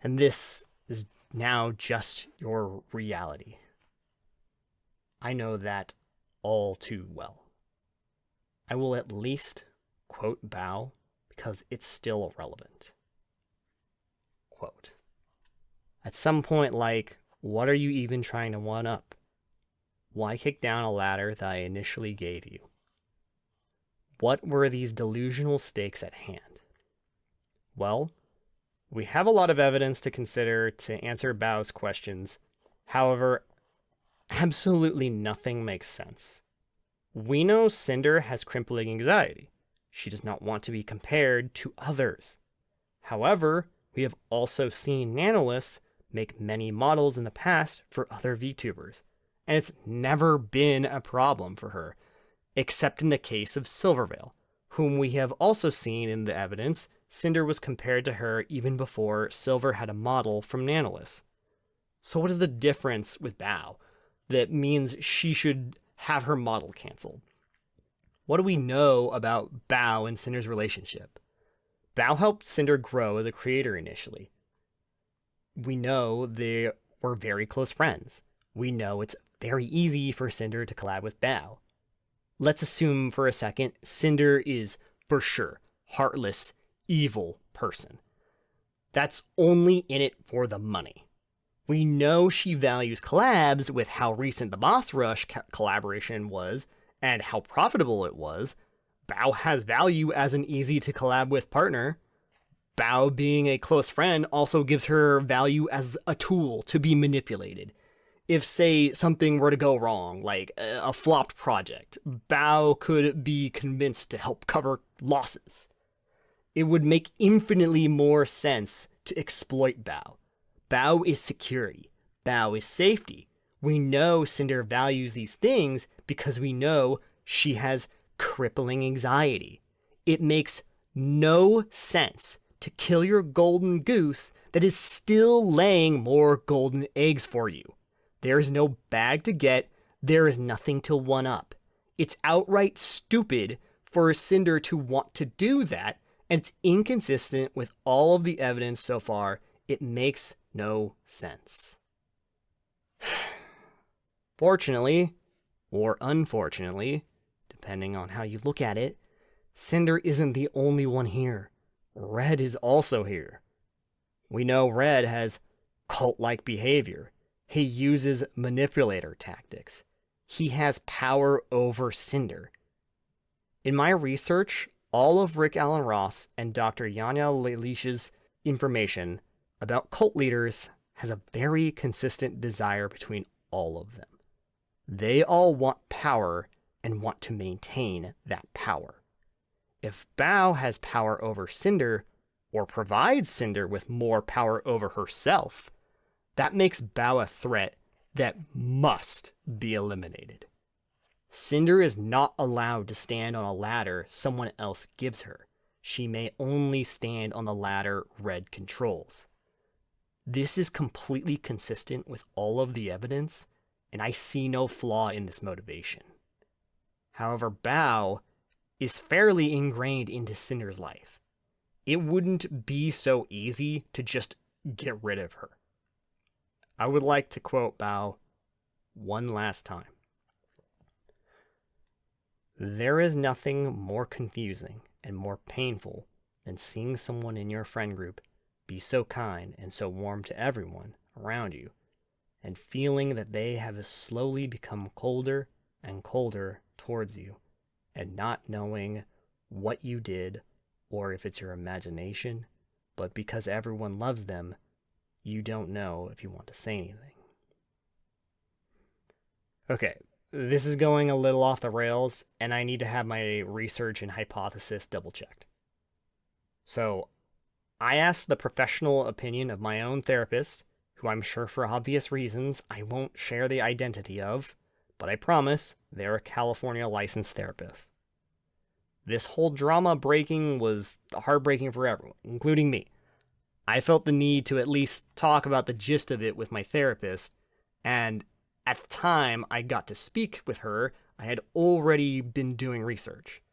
And this is now just your reality. I know that all too well. I will at least quote Bao because it's still relevant. Quote, at some point, like, what are you even trying to one up? Why kick down a ladder that I initially gave you? What were these delusional stakes at hand? Well, we have a lot of evidence to consider to answer Bao's questions. However, absolutely nothing makes sense. We know Cinder has crippling anxiety. She does not want to be compared to others. However, we have also seen Nanoless make many models in the past for other VTubers, and it's never been a problem for her, except in the case of Silvervale, whom we have also seen in the evidence. Cinder was compared to her even before Silver had a model from Nanoless. So what is the difference with Bao that means she should have her model canceled? What do we know about Bao and Cinder's relationship? Bao helped Cinder grow as a creator initially. We know they were very close friends. We know it's very easy for Cinder to collab with Bao. Let's assume for a second Cinder is, for sure, heartless, evil person. That's only in it for the money. We know she values collabs with how recent the Boss Rush collaboration was and how profitable it was. Bao has value as an easy to collab with partner. Bao being a close friend also gives her value as a tool to be manipulated. If, say, something were to go wrong, like a flopped project, Bao could be convinced to help cover losses. It would make infinitely more sense to exploit Bao. Bao is security. Bao is safety. We know Cinder values these things because we know she has crippling anxiety. It makes no sense to kill your golden goose that is still laying more golden eggs for you. There is no bag to get. There is nothing to one up. It's outright stupid for Cinder to want to do that, and it's inconsistent with all of the evidence so far. It makes no sense. Fortunately, or unfortunately, depending on how you look at it, Cinder isn't the only one here. Red is also here. We know Red has cult-like behavior. He uses manipulator tactics. He has power over Cinder. In my research, all of Rick Allen Ross and Dr. Yanya Leish's information about cult leaders has a very consistent desire between all of them. They all want power and want to maintain that power. If Bao has power over Cinder, or provides Cinder with more power over herself, that makes Bao a threat that must be eliminated. Cinder is not allowed to stand on a ladder someone else gives her. She may only stand on the ladder Red controls. This is completely consistent with all of the evidence, and I see no flaw in this motivation. However, Bao is fairly ingrained into Cinder's life. It wouldn't be so easy to just get rid of her. I would like to quote Bao one last time. There is nothing more confusing and more painful than seeing someone in your friend group be so kind and so warm to everyone around you, and feeling that they have slowly become colder and colder towards you, and not knowing what you did or if it's your imagination, but because everyone loves them, you don't know if you want to say anything. Okay, this is going a little off the rails, and I need to have my research and hypothesis double-checked. So, I asked the professional opinion of my own therapist, who I'm sure for obvious reasons I won't share the identity of, but I promise they're a California licensed therapist. This whole drama breaking was heartbreaking for everyone, including me. I felt the need to at least talk about the gist of it with my therapist, and at the time I got to speak with her, I had already been doing research.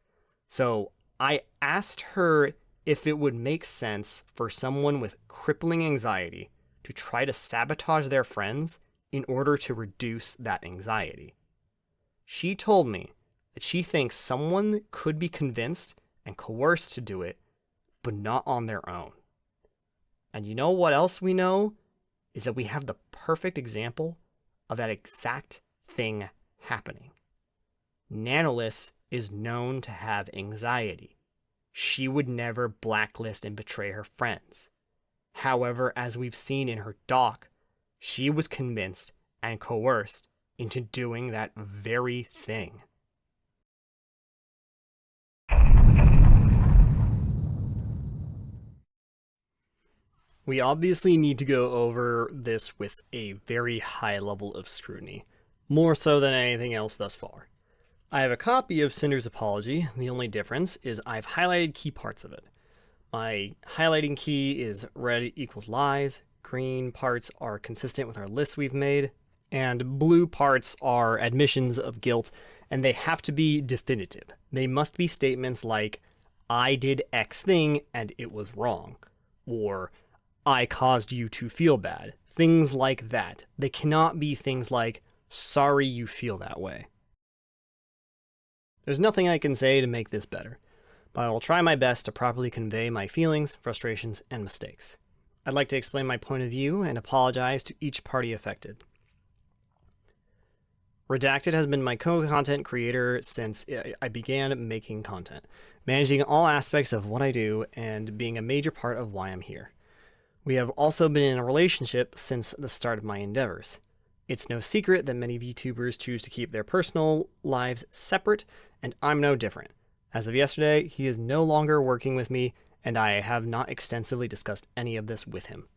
So I asked her if it would make sense for someone with crippling anxiety to try to sabotage their friends in order to reduce that anxiety. She told me that she thinks someone could be convinced and coerced to do it, but not on their own. And you know what else we know? Is that we have the perfect example of that exact thing happening. Nanoless is known to have anxiety. She would never blacklist and betray her friends. However, as we've seen in her doc, she was convinced and coerced into doing that very thing. We obviously need to go over this with a very high level of scrutiny, more so than anything else thus far. I have a copy of Cinder's apology. The only difference is I've highlighted key parts of it. My highlighting key is red equals lies, green parts are consistent with our lists we've made, and blue parts are admissions of guilt, and they have to be definitive. They must be statements like, I did X thing and it was wrong, or I caused you to feel bad. Things like that. They cannot be things like, sorry you feel that way. There's nothing I can say to make this better, but I will try my best to properly convey my feelings, frustrations, and mistakes. I'd like to explain my point of view and apologize to each party affected. Redacted has been my co-content creator since I began making content, managing all aspects of what I do and being a major part of why I'm here. We have also been in a relationship since the start of my endeavors. It's no secret that many VTubers choose to keep their personal lives separate, and I'm no different. As of yesterday, he is no longer working with me, and I have not extensively discussed any of this with him.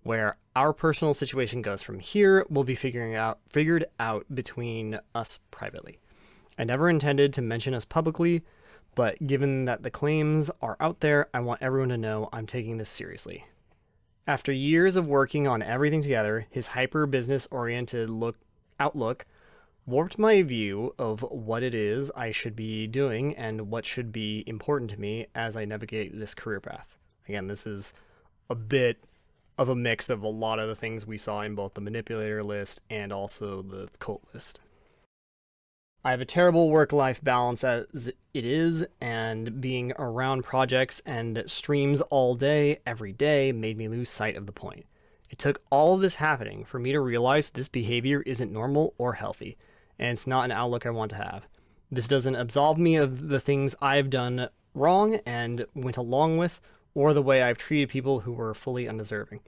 Where our personal situation goes from here will be figured out between us privately. I never intended to mention us publicly, but given that the claims are out there, I want everyone to know I'm taking this seriously. After years of working on everything together, his hyper-business-oriented outlook warped my view of what it is I should be doing and what should be important to me as I navigate this career path. Again, this is a bit of a mix of a lot of the things we saw in both the Manipulator list and also the Cult list. I have a terrible work-life balance as it is, and being around projects and streams all day, every day, made me lose sight of the point. It took all of this happening for me to realize this behavior isn't normal or healthy, and it's not an outlook I want to have. This doesn't absolve me of the things I've done wrong and went along with, or the way I've treated people who were fully undeserving.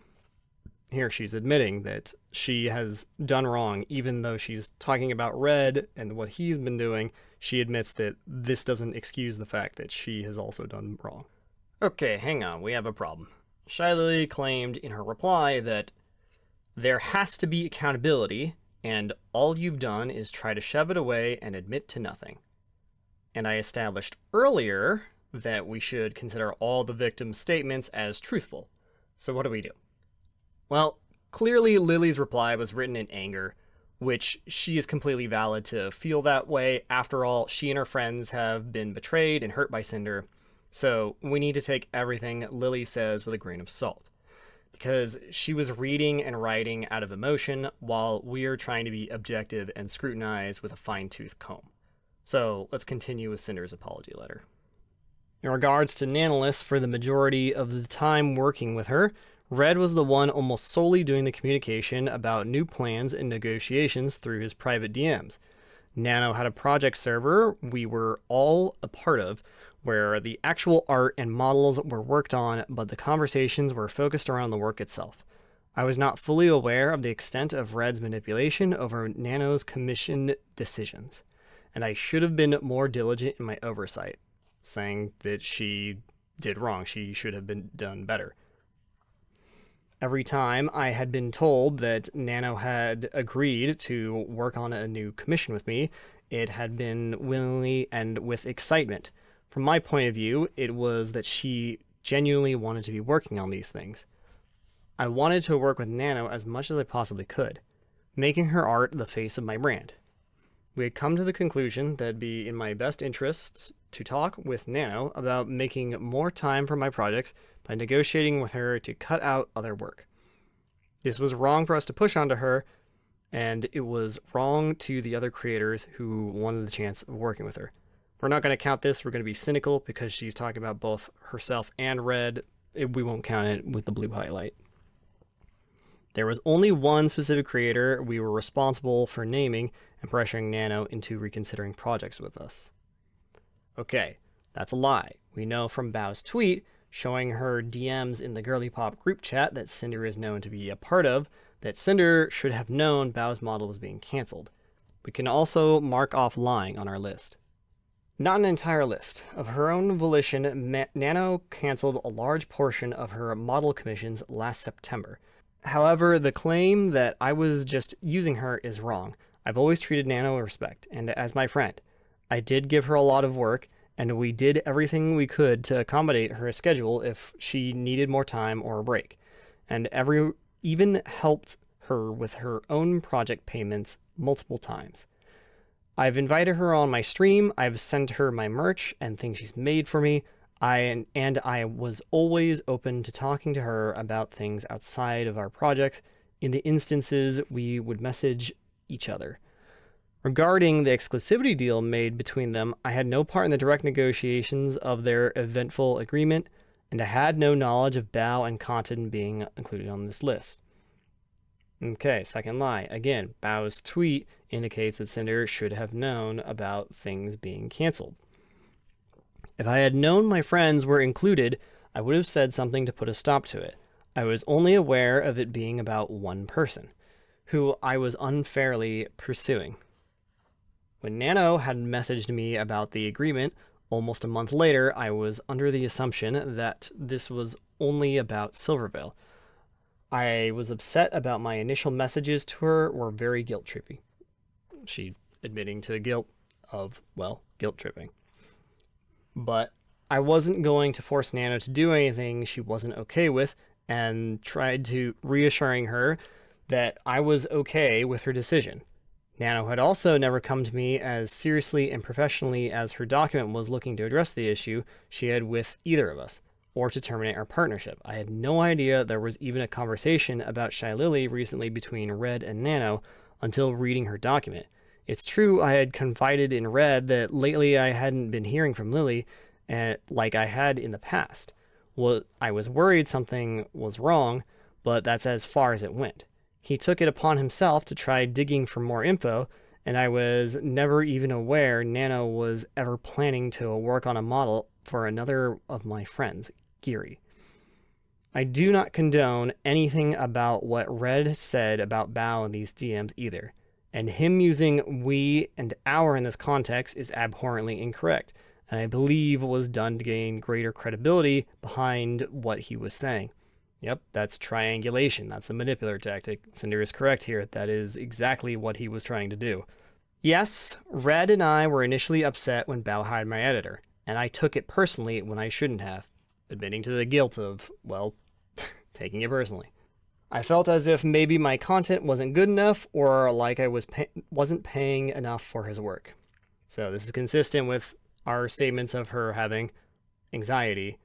Here she's admitting that she has done wrong, even though she's talking about Red and what he's been doing. She admits that this doesn't excuse the fact that she has also done wrong. Okay, hang on, we have a problem. Shiley claimed in her reply that there has to be accountability, and all you've done is try to shove it away and admit to nothing. And I established earlier that we should consider all the victim's statements as truthful. So what do? Well, clearly Lily's reply was written in anger, which she is completely valid to feel that way. After all, she and her friends have been betrayed and hurt by Cinder, so we need to take everything Lily says with a grain of salt. Because she was reading and writing out of emotion while we're trying to be objective and scrutinize with a fine-tooth comb. So let's continue with Cinder's apology letter. In regards to Nanoless, for the majority of the time working with her, Red was the one almost solely doing the communication about new plans and negotiations through his private DMs. Nano had a project server we were all a part of, where the actual art and models were worked on, but the conversations were focused around the work itself. I was not fully aware of the extent of Red's manipulation over Nano's commission decisions, and I should have been more diligent in my oversight, saying that she did wrong. She should have been done better. Every time I had been told that Nano had agreed to work on a new commission with me, it had been willingly and with excitement. From my point of view, it was that she genuinely wanted to be working on these things. I wanted to work with Nano as much as I possibly could, making her art the face of my brand. We had come to the conclusion that it'd be in my best interests to talk with Nano about making more time for my projects by negotiating with her to cut out other work. This was wrong for us to push onto her, and it was wrong to the other creators who wanted the chance of working with her. We're not going to count this. We're going to be cynical because she's talking about both herself and Red. We won't count it with the blue highlight. There was only one specific creator we were responsible for naming and pressuring Nano into reconsidering projects with us. Okay, that's a lie. We know from Bao's tweet showing her DMs in the Girly Pop group chat that Cinder is known to be a part of, that Cinder should have known Bao's model was being cancelled. We can also mark off lying on our list. Not an entire list. Of her own volition, Nano canceled a large portion of her model commissions last September. However, the claim that I was just using her is wrong. I've always treated Nano with respect, and as my friend. I did give her a lot of work, and we did everything we could to accommodate her schedule if she needed more time or a break. And even helped her with her own project payments multiple times. I've invited her on my stream, I've sent her my merch and things she's made for me, I was always open to talking to her about things outside of our projects in the instances we would message each other. Regarding the exclusivity deal made between them, I had no part in the direct negotiations of their eventful agreement, and I had no knowledge of Bao and Cotton being included on this list. Okay, second lie. Again, Bao's tweet indicates that Cinder should have known about things being canceled. If I had known my friends were included, I would have said something to put a stop to it. I was only aware of it being about one person, who I was unfairly pursuing. When Nano had messaged me about the agreement, almost a month later, I was under the assumption that this was only about Silvervale. I was upset about my initial messages to her were very guilt-trippy. She admitting to the guilt of, well, guilt-tripping. But I wasn't going to force Nano to do anything she wasn't okay with, and tried to reassuring her that I was okay with her decision. Nano had also never come to me as seriously and professionally as her document was looking to address the issue she had with either of us, or to terminate our partnership. I had no idea there was even a conversation about Shy Lily recently between Red and Nano until reading her document. It's true I had confided in Red that lately I hadn't been hearing from Lily like I had in the past. Well, I was worried something was wrong, but that's as far as it went. He took it upon himself to try digging for more info, and I was never even aware Nano was ever planning to work on a model for another of my friends, Geary. I do not condone anything about what Red said about Bao in these DMs either, and him using we and our in this context is abhorrently incorrect, and I believe was done to gain greater credibility behind what he was saying. Yep, that's triangulation. That's a manipulator tactic. Cinder is correct here. That is exactly what he was trying to do. Yes, Red and I were initially upset when Bao hired my editor, and I took it personally when I shouldn't have, admitting to the guilt of, well, taking it personally. I felt as if maybe my content wasn't good enough or like I wasn't paying enough for his work. So this is consistent with our statements of her having anxiety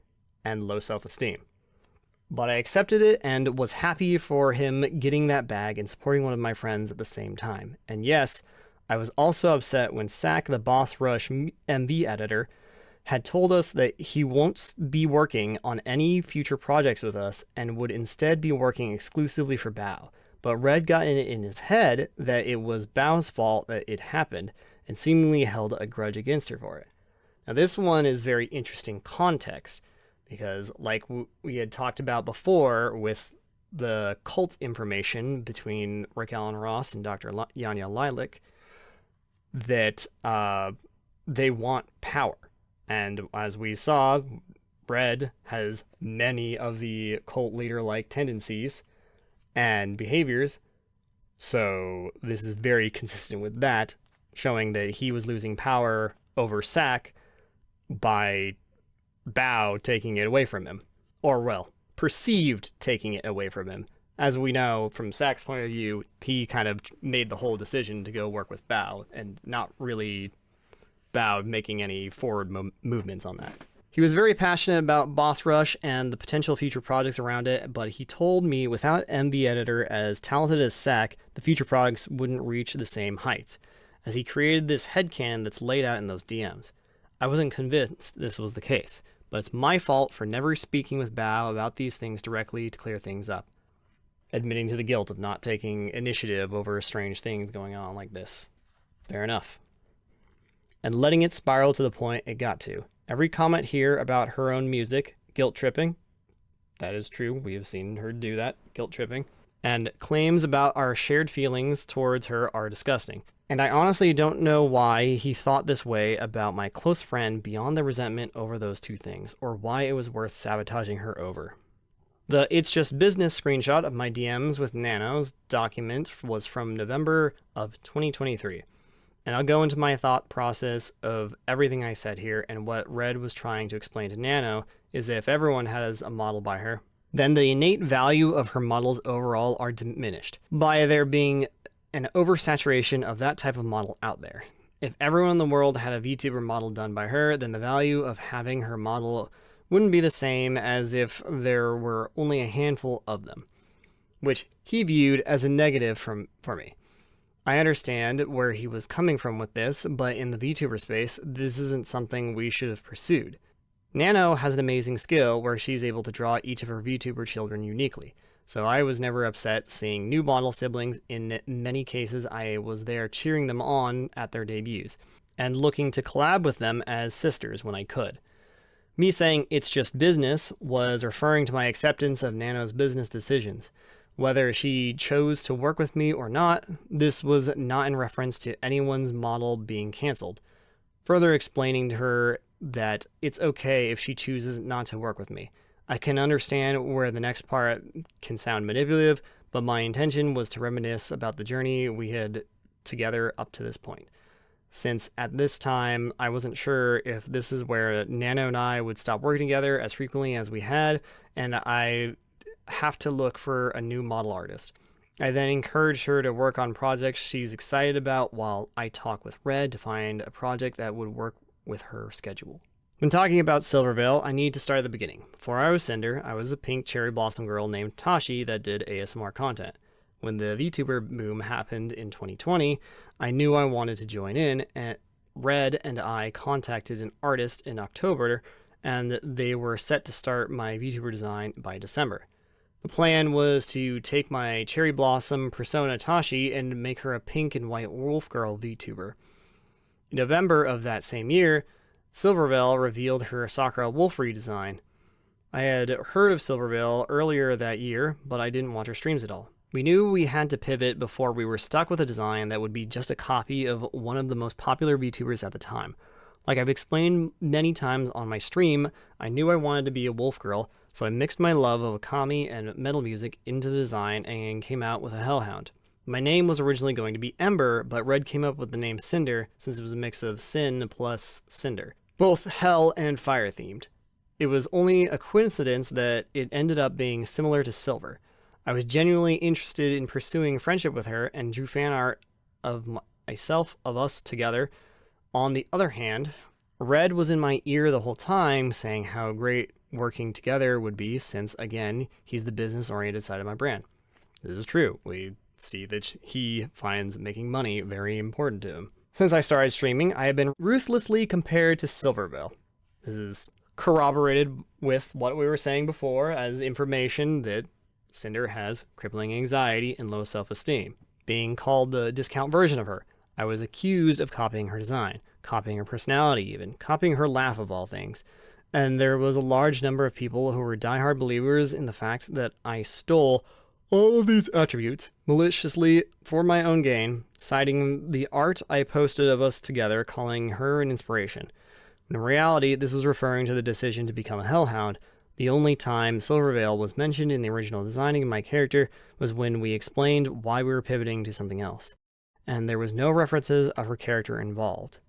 and low self-esteem. But I accepted it and was happy for him getting that bag and supporting one of my friends at the same time. And yes, I was also upset when Sack, the Boss Rush MV editor, had told us that he won't be working on any future projects with us and would instead be working exclusively for Bao. But Red got it in his head that it was Bao's fault that it happened and seemingly held a grudge against her for it. Now this one is very interesting context because like we had talked about before with the cult information between Rick Allen Ross and Dr. Yanya Lilac, that they want power. And as we saw, Red has many of the cult leader-like tendencies and behaviors, so this is very consistent with that, showing that he was losing power over Sack by Bao taking it away from him. Or, well, perceived taking it away from him. As we know, from Sack's point of view, he kind of made the whole decision to go work with Bao, and not really Bao making any forward movements on that. He was very passionate about Boss Rush and the potential future projects around it, but he told me without MV Editor as talented as Sack, the future projects wouldn't reach the same heights, as he created this headcanon that's laid out in those DMs. I wasn't convinced this was the case, but it's my fault for never speaking with Bao about these things directly to clear things up, admitting to the guilt of not taking initiative over strange things going on like this. Fair enough. And letting it spiral to the point it got to. Every comment here about her own music, guilt tripping, that is true, we have seen her do that, guilt tripping, and claims about our shared feelings towards her are disgusting. And I honestly don't know why he thought this way about my close friend beyond the resentment over those two things, or why it was worth sabotaging her over. The It's Just Business screenshot of my DMs with Nano's document was from November of 2023. And I'll go into my thought process of everything I said here, and what Red was trying to explain to Nano is that if everyone has a model by her, then the innate value of her models overall are diminished by there being an oversaturation of that type of model out there. If everyone in the world had a VTuber model done by her, then the value of having her model wouldn't be the same as if there were only a handful of them, which he viewed as a negative for me. I understand where he was coming from with this, but in the VTuber space, this isn't something we should have pursued. Nano has an amazing skill where she's able to draw each of her VTuber children uniquely, so I was never upset seeing new model siblings. In many cases, I was there cheering them on at their debuts, and looking to collab with them as sisters when I could. Me saying it's just business was referring to my acceptance of Nano's business decisions. Whether she chose to work with me or not, this was not in reference to anyone's model being canceled. Further explaining to her that it's okay if she chooses not to work with me. I can understand where the next part can sound manipulative, but my intention was to reminisce about the journey we had together up to this point. Since at this time, I wasn't sure if this is where Nano and I would stop working together as frequently as we had, and I have to look for a new model artist. I then encouraged her to work on projects she's excited about while I talk with Red to find a project that would work with her schedule. When talking about Silvervale, I need to start at the beginning. Before I was Cinder, I was a pink cherry blossom girl named Tashi that did ASMR content. When the VTuber boom happened in 2020, I knew I wanted to join in, and Red and I contacted an artist in October, and they were set to start my VTuber design by December. The plan was to take my cherry blossom persona Tashi and make her a pink and white wolf girl VTuber. In November of that same year, Silvervale revealed her Sakura wolf redesign. I had heard of Silvervale earlier that year, but I didn't watch her streams at all. We knew we had to pivot before we were stuck with a design that would be just a copy of one of the most popular VTubers at the time. Like I've explained many times on my stream, I knew I wanted to be a wolf girl, so I mixed my love of Akami and metal music into the design and came out with a hellhound. My name was originally going to be Ember, but Red came up with the name Cinder since it was a mix of sin plus cinder, both hell and fire themed. It was only a coincidence that it ended up being similar to Silver. I was genuinely interested in pursuing friendship with her and drew fan art of myself, of us together. On the other hand, Red was in my ear the whole time saying how great working together would be since, again, he's the business-oriented side of my brand. This is true. We see that he finds making money very important to him. Since I started streaming, I have been ruthlessly compared to Silvervale. This is corroborated with what we were saying before as information that Cinder has crippling anxiety and low self-esteem. Being called the discount version of her, I was accused of copying her design, copying her personality even, copying her laugh of all things. And there was a large number of people who were diehard believers in the fact that I stole all of these attributes maliciously for my own gain, citing the art I posted of us together, calling her an inspiration. In reality, this was referring to the decision to become a hellhound. The only time Silvervale was mentioned in the original designing of my character was when we explained why we were pivoting to something else, and there was no references of her character involved.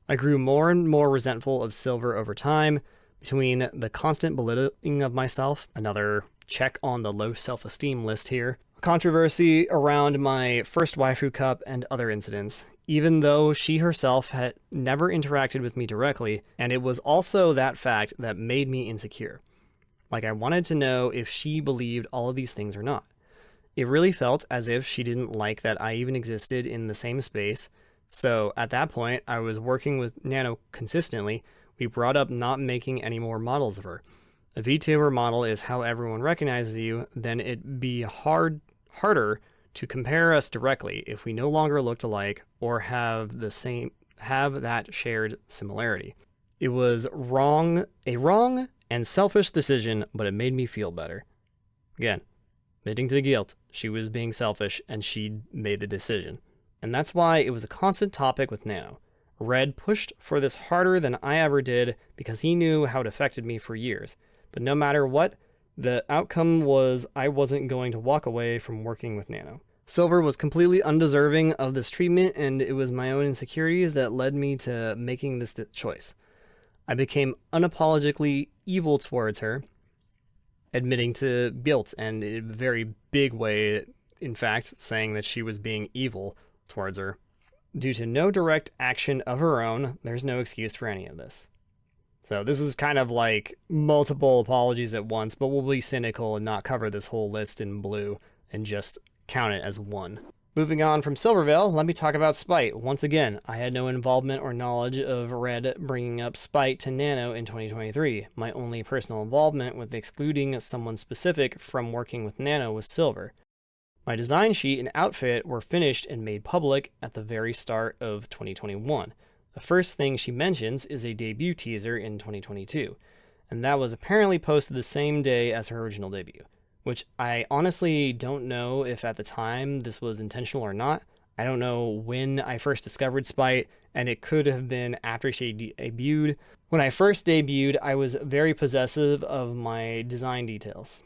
I grew more and more resentful of Silver over time, between the constant belittling of myself, another check on the low self-esteem list here, controversy around my first waifu cup, and other incidents, even though she herself had never interacted with me directly, and it was also that fact that made me insecure. Like I wanted to know if she believed all of these things or not. It really felt as if she didn't like that I even existed in the same space, so at that point I was working with Nano consistently. We brought up not making any more models of her. A VTuber model is how everyone recognizes you, then it'd be harder to compare us directly if we no longer looked alike or have that shared similarity. It was a wrong and selfish decision, but it made me feel better. Again, admitting to the guilt, she was being selfish and she made the decision. And that's why it was a constant topic with Nano. Red pushed for this harder than I ever did because he knew how it affected me for years. But no matter what, the outcome was I wasn't going to walk away from working with Nano. Silver was completely undeserving of this treatment, and it was my own insecurities that led me to making this choice. I became unapologetically evil towards her, admitting to guilt, and in a very big way, in fact, saying that she was being evil towards her. Due to no direct action of her own, there's no excuse for any of this. So this is kind of like multiple apologies at once, but we'll be cynical and not cover this whole list in blue and just count it as one. Moving on from Silvervale, let me talk about Spite. Once again, I had no involvement or knowledge of Red bringing up Spite to Nano in 2023. My only personal involvement with excluding someone specific from working with Nano was Silver. My design sheet and outfit were finished and made public at the very start of 2021. The first thing she mentions is a debut teaser in 2022, and that was apparently posted the same day as her original debut, which I honestly don't know if at the time this was intentional or not. I don't know when I first discovered Spite, and it could have been after she debuted. When I first debuted, I was very possessive of my design details.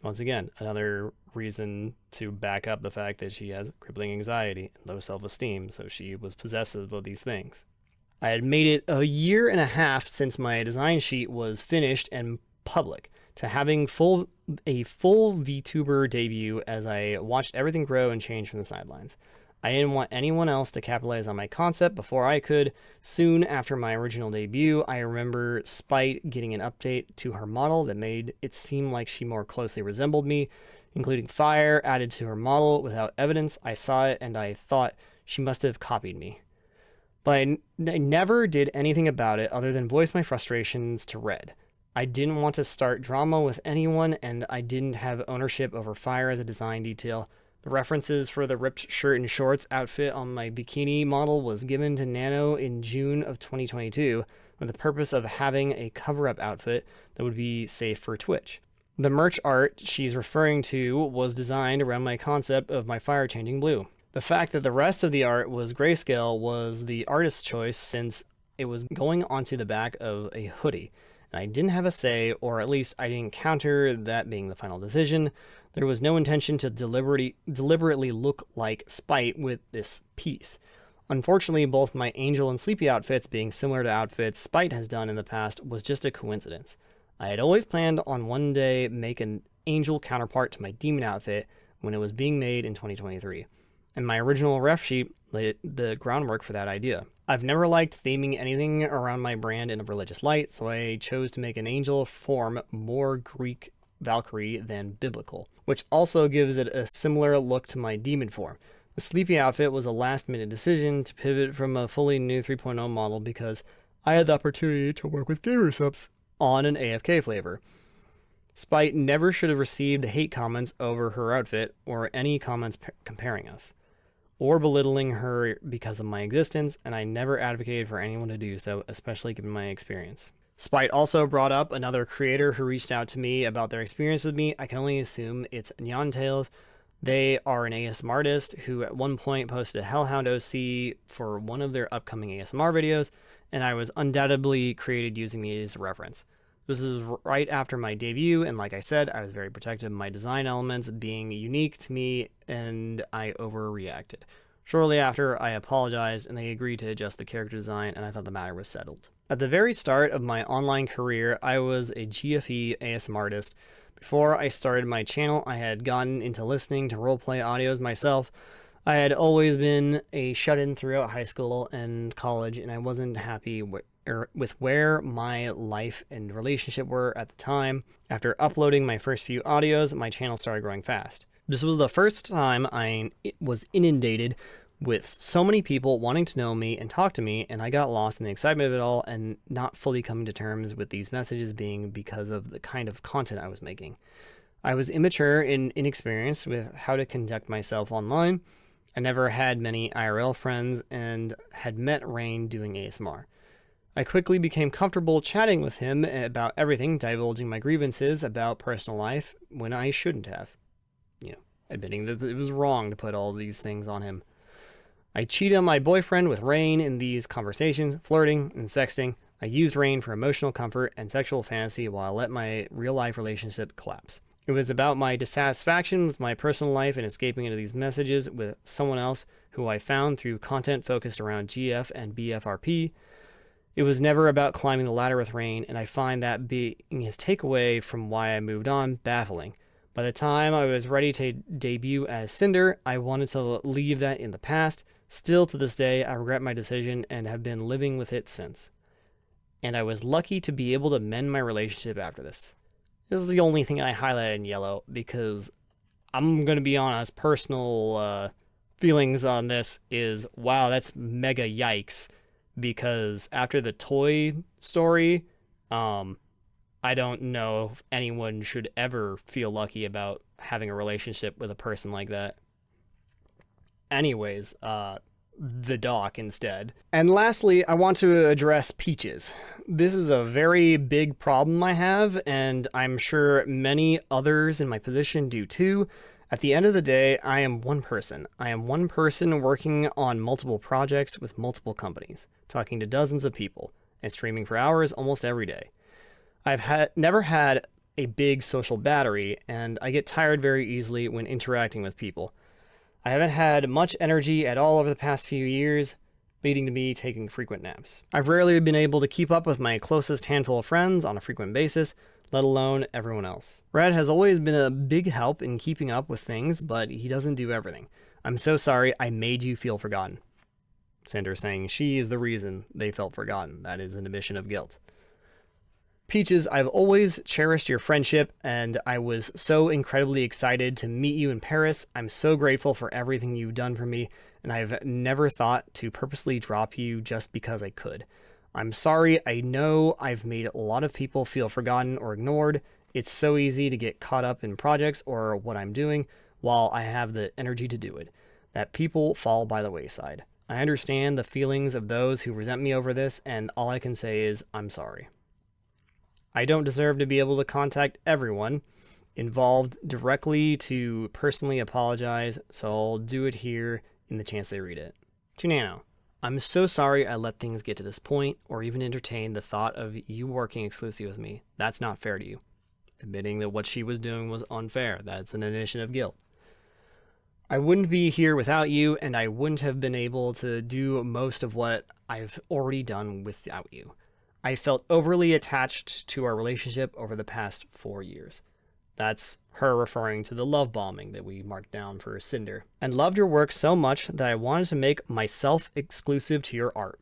Once again, another reason to back up the fact that she has crippling anxiety and low self-esteem, so she was possessive of these things. I had made it a year and a half since my design sheet was finished and public, to having a full VTuber debut as I watched everything grow and change from the sidelines. I didn't want anyone else to capitalize on my concept before I could. Soon after my original debut, I remember Spite getting an update to her model that made it seem like she more closely resembled me, including fire added to her model without evidence. I saw it and I thought she must have copied me. But I never did anything about it other than voice my frustrations to Red. I didn't want to start drama with anyone, and I didn't have ownership over fire as a design detail. The references for the ripped shirt and shorts outfit on my bikini model was given to Nano in June of 2022 with the purpose of having a cover-up outfit that would be safe for Twitch. The merch art she's referring to was designed around my concept of my fire changing blue. The fact that the rest of the art was grayscale was the artist's choice, since it was going onto the back of a hoodie. And I didn't have a say, or at least I didn't counter that being the final decision. There was no intention to deliberately look like Spite with this piece. Unfortunately, both my Angel and Sleepy outfits being similar to outfits Spite has done in the past was just a coincidence. I had always planned on one day make an Angel counterpart to my Demon outfit when it was being made in 2023, and my original ref sheet laid the groundwork for that idea. I've never liked theming anything around my brand in a religious light, so I chose to make an Angel form more Greek Valkyrie than biblical, which also gives it a similar look to my Demon form. The Sleepy outfit was a last-minute decision to pivot from a fully new 3.0 model because I had the opportunity to work with gamer subs on an AFK flavor. Spite never should have received hate comments over her outfit or any comments comparing us, or belittling her because of my existence, and I never advocated for anyone to do so, especially given my experience. Spite also brought up another creator who reached out to me about their experience with me. I can only assume it's Nyan Tales. They are an ASMR artist who at one point posted a Hellhound OC for one of their upcoming ASMR videos, and I was undoubtedly created using me as a reference. This is right after my debut, and like I said, I was very protective of my design elements being unique to me, and I overreacted. Shortly after, I apologized, and they agreed to adjust the character design, and I thought the matter was settled. At the very start of my online career, I was a GFE ASMR artist. Before I started my channel, I had gotten into listening to roleplay audios myself. I had always been a shut-in throughout high school and college, and I wasn't happy with where my life and relationship were at the time. After uploading my first few audios, my channel started growing fast. This was the first time I was inundated with so many people wanting to know me and talk to me, and I got lost in the excitement of it all and not fully coming to terms with these messages being because of the kind of content I was making. I was immature and inexperienced with how to conduct myself online. I never had many IRL friends and had met Rain doing ASMR. I quickly became comfortable chatting with him about everything, divulging my grievances about personal life when I shouldn't have. Admitting that it was wrong to put all these things on him. I cheated on my boyfriend with Rain in these conversations, flirting and sexting. I used Rain for emotional comfort and sexual fantasy while I let my real-life relationship collapse. It was about my dissatisfaction with my personal life and escaping into these messages with someone else who I found through content focused around GF and BFRP. It was never about climbing the ladder with Rain, and I find that being his takeaway from why I moved on baffling. By the time I was ready to debut as Cinder, I wanted to leave that in the past. Still to this day, I regret my decision and have been living with it since. And I was lucky to be able to mend my relationship after this. This is the only thing I highlighted in yellow because I'm going to be honest, personal feelings on this is, wow, that's mega yikes. Because after the toy story, I don't know if anyone should ever feel lucky about having a relationship with a person like that. Anyways, the doc instead. And lastly, I want to address Peaches. This is a very big problem I have, and I'm sure many others in my position do too. At the end of the day, I am one person. I am one person working on multiple projects with multiple companies, talking to dozens of people, and streaming for hours almost every day. I've never had a big social battery, and I get tired very easily when interacting with people. I haven't had much energy at all over the past few years, leading to me taking frequent naps. I've rarely been able to keep up with my closest handful of friends on a frequent basis, let alone everyone else. Red has always been a big help in keeping up with things, but he doesn't do everything. I'm so sorry I made you feel forgotten. Cinder saying she is the reason they felt forgotten. That is an admission of guilt. Peaches, I've always cherished your friendship, and I was so incredibly excited to meet you in Paris. I'm so grateful for everything you've done for me, and I've never thought to purposely drop you just because I could. I'm sorry, I know I've made a lot of people feel forgotten or ignored. It's so easy to get caught up in projects or what I'm doing while I have the energy to do it, that people fall by the wayside. I understand the feelings of those who resent me over this, and all I can say is I'm sorry. I don't deserve to be able to contact everyone involved directly to personally apologize, so I'll do it here in the chance they read it. To Nano, I'm so sorry I let things get to this point, or even entertain the thought of you working exclusively with me. That's not fair to you. Admitting that what she was doing was unfair. That's an admission of guilt. I wouldn't be here without you, and I wouldn't have been able to do most of what I've already done without you. I felt overly attached to our relationship over the past 4 years. That's her referring to the love bombing that we marked down for Cinder. And loved your work so much that I wanted to make myself exclusive to your art,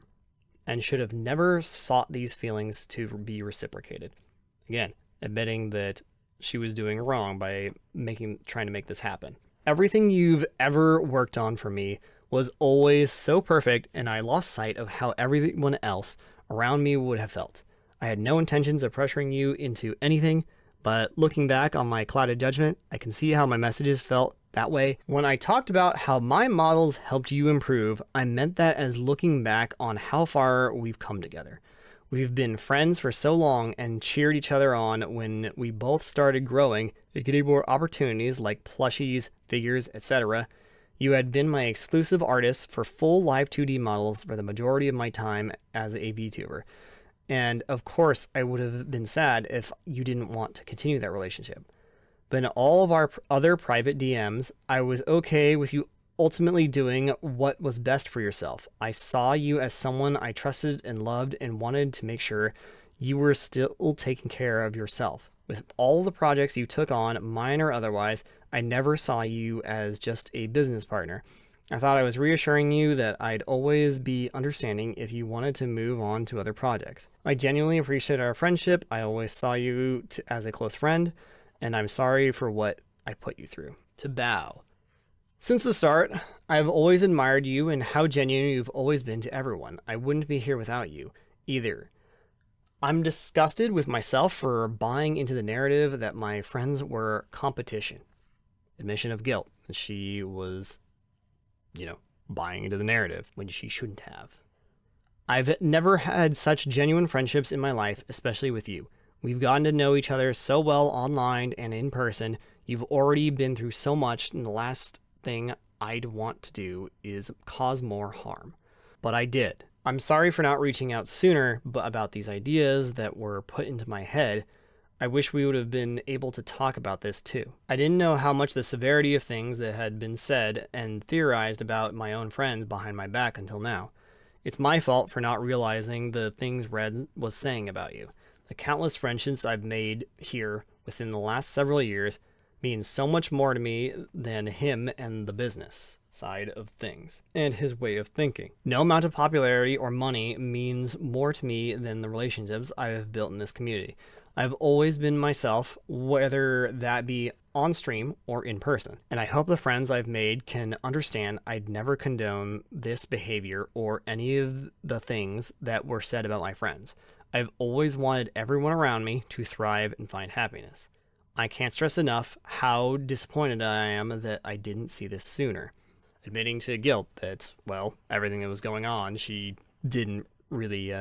and should have never sought these feelings to be reciprocated. Again, admitting that she was doing wrong by trying to make this happen. Everything you've ever worked on for me was always so perfect, and I lost sight of how everyone else around me would have felt. I had no intentions of pressuring you into anything, but looking back on my clouded judgment, I can see how my messages felt that way. When I talked about how my models helped you improve, I meant that as looking back on how far we've come together. We've been friends for so long and cheered each other on when we both started growing and getting more opportunities like plushies, figures, etc. You had been my exclusive artist for full live 2D models for the majority of my time as a VTuber. And of course, I would have been sad if you didn't want to continue that relationship. But in all of our other private DMs, I was okay with you ultimately doing what was best for yourself. I saw you as someone I trusted and loved and wanted to make sure you were still taking care of yourself. With all the projects you took on, mine or otherwise, I never saw you as just a business partner. I thought I was reassuring you that I'd always be understanding if you wanted to move on to other projects. I genuinely appreciate our friendship. I always saw you as a close friend, and I'm sorry for what I put you through. To Bao. Since the start, I've always admired you and how genuine you've always been to everyone. I wouldn't be here without you, either. I'm disgusted with myself for buying into the narrative that my friends were competition. Admission of guilt. She was, buying into the narrative when she shouldn't have. I've never had such genuine friendships in my life, especially with you. We've gotten to know each other so well online and in person. You've already been through so much, and the last thing I'd want to do is cause more harm. But I did. I'm sorry for not reaching out sooner about these ideas that were put into my head. I wish we would have been able to talk about this too. I didn't know how much the severity of things that had been said and theorized about my own friends behind my back until now. It's my fault for not realizing the things Red was saying about you. The countless friendships I've made here within the last several years means so much more to me than him and the business side of things and his way of thinking. No amount of popularity or money means more to me than the relationships I have built in this community. I've always been myself, whether that be on stream or in person, and I hope the friends I've made can understand I'd never condone this behavior or any of the things that were said about my friends. I've always wanted everyone around me to thrive and find happiness. I can't stress enough how disappointed I am that I didn't see this sooner. Admitting to guilt that, everything that was going on, she didn't really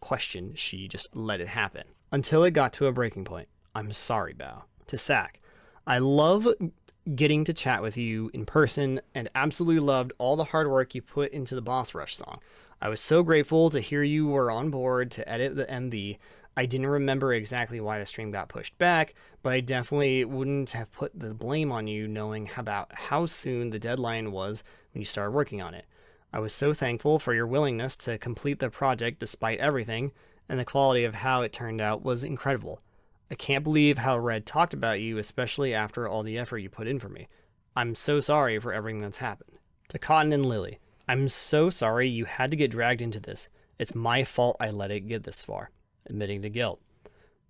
question, she just let it happen. Until it got to a breaking point. I'm sorry, Bao. To Sack. I love getting to chat with you in person and absolutely loved all the hard work you put into the Boss Rush song. I was so grateful to hear you were on board to edit the MV. I didn't remember exactly why the stream got pushed back, but I definitely wouldn't have put the blame on you knowing about how soon the deadline was when you started working on it. I was so thankful for your willingness to complete the project despite everything, and the quality of how it turned out was incredible. I can't believe how Red talked about you, especially after all the effort you put in for me. I'm so sorry for everything that's happened. To Cotton and Lily, I'm so sorry you had to get dragged into this. It's my fault I let it get this far. Admitting to guilt.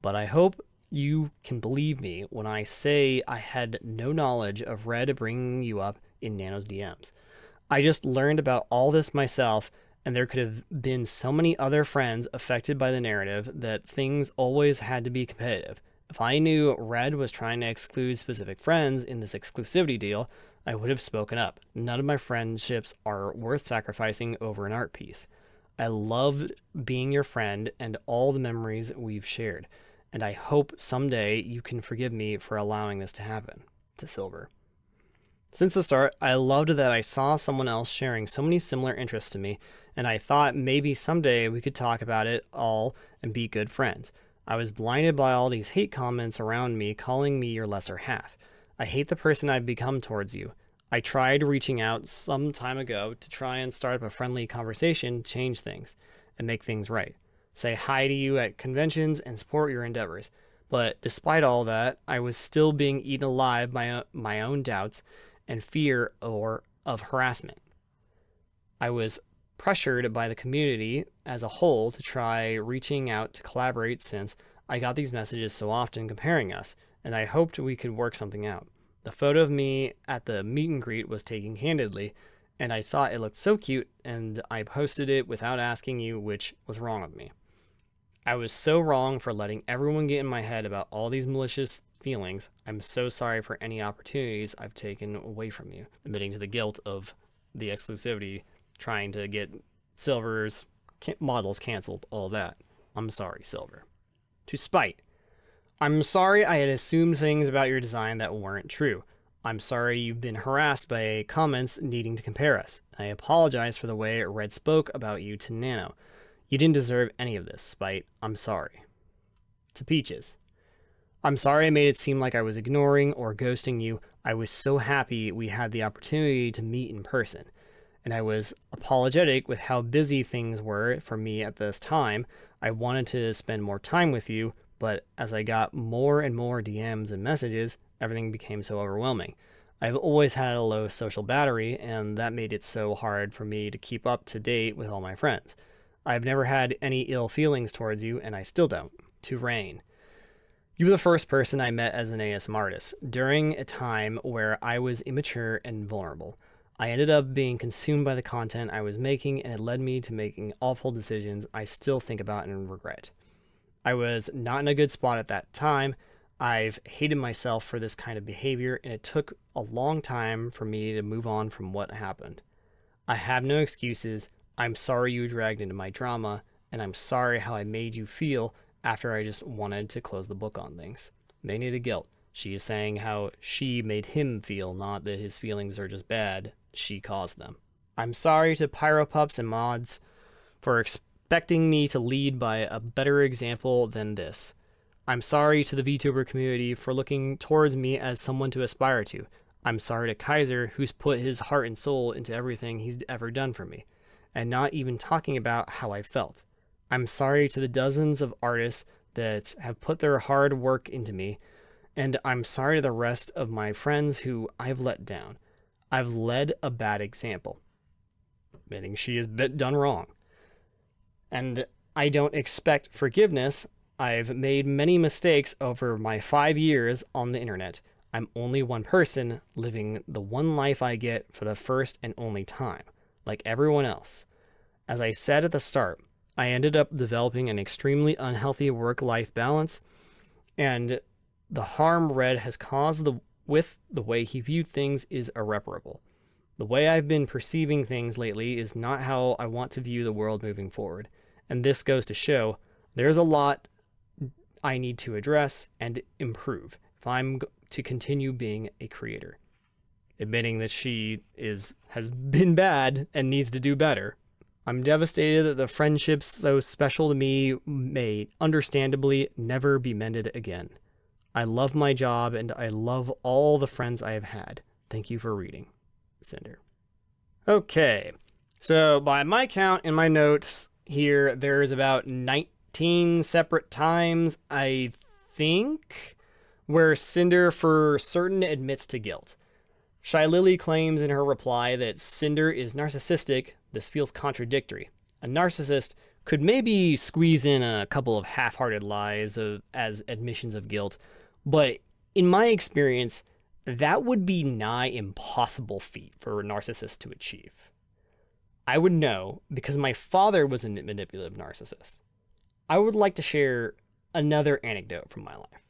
But I hope you can believe me when I say I had no knowledge of Red bringing you up in Nano's DMs. I just learned about all this myself, and there could have been so many other friends affected by the narrative that things always had to be competitive. If I knew Red was trying to exclude specific friends in this exclusivity deal, I would have spoken up. None of my friendships are worth sacrificing over an art piece. I loved being your friend and all the memories we've shared, and I hope someday you can forgive me for allowing this to happen. To Silver. Since the start, I loved that I saw someone else sharing so many similar interests to me and I thought maybe someday we could talk about it all and be good friends. I was blinded by all these hate comments around me calling me your lesser half. I hate the person I've become towards you. I tried reaching out some time ago to try and start up a friendly conversation, change things, and make things right. Say hi to you at conventions and support your endeavors. But despite all that, I was still being eaten alive by my own doubts and fear of harassment. I was pressured by the community as a whole to try reaching out to collaborate since I got these messages so often comparing us, and I hoped we could work something out. The photo of me at the meet and greet was taken candidly, and I thought it looked so cute, and I posted it without asking you, which was wrong of me. I was so wrong for letting everyone get in my head about all these malicious feelings. I'm so sorry for any opportunities I've taken away from you, admitting to the guilt of the exclusivity, trying to get Silver's models canceled, all that. I'm sorry, Silver. To Spite. I'm sorry I had assumed things about your design that weren't true. I'm sorry you've been harassed by comments needing to compare us. I apologize for the way Red spoke about you to Nano. You didn't deserve any of this, Spite. I'm sorry. To Peaches. I'm sorry I made it seem like I was ignoring or ghosting you. I was so happy we had the opportunity to meet in person. And I was apologetic with how busy things were for me at this time. I wanted to spend more time with you, but as I got more and more DMs and messages, everything became so overwhelming. I've always had a low social battery, and that made it so hard for me to keep up to date with all my friends. I've never had any ill feelings towards you, and I still don't. To Rain. You were the first person I met as an ASM artist, during a time where I was immature and vulnerable. I ended up being consumed by the content I was making, and it led me to making awful decisions I still think about and regret. I was not in a good spot at that time. I've hated myself for this kind of behavior, and it took a long time for me to move on from what happened. I have no excuses. I'm sorry you were dragged into my drama, and I'm sorry how I made you feel after I just wanted to close the book on things. They needed guilt. She is saying how she made him feel, not that his feelings are just bad. She caused them. I'm sorry to Pyropups and mods for expecting me to lead by a better example than this. I'm sorry to the VTuber community for looking towards me as someone to aspire to. I'm sorry to Kaiser, who's put his heart and soul into everything he's ever done for me, and not even talking about how I felt. I'm sorry to the dozens of artists that have put their hard work into me, and I'm sorry to the rest of my friends who I've let down. I've led a bad example, admitting she has done wrong. And I don't expect forgiveness. I've made many mistakes over my 5 years on the internet. I'm only one person living the one life I get for the first and only time, like everyone else. As I said at the start, I ended up developing an extremely unhealthy work-life balance, and the harm Red has caused with the way he viewed things is irreparable. The way I've been perceiving things lately is not how I want to view the world moving forward, and this goes to show there's a lot I need to address and improve if I'm to continue being a creator. Admitting that she has been bad and needs to do better. I'm devastated that the friendships so special to me may understandably never be mended again. I love my job, and I love all the friends I have had. Thank you for reading. Cinder. Okay, so by my count in my notes here, there's about 19 separate times, I think, where Cinder for certain admits to guilt. Shy Lily claims in her reply that Cinder is narcissistic. This feels contradictory. A narcissist could maybe squeeze in a couple of half-hearted lies as admissions of guilt, but in my experience, that would be nigh impossible feat for a narcissist to achieve. I would know because my father was a manipulative narcissist. I would like to share another anecdote from my life.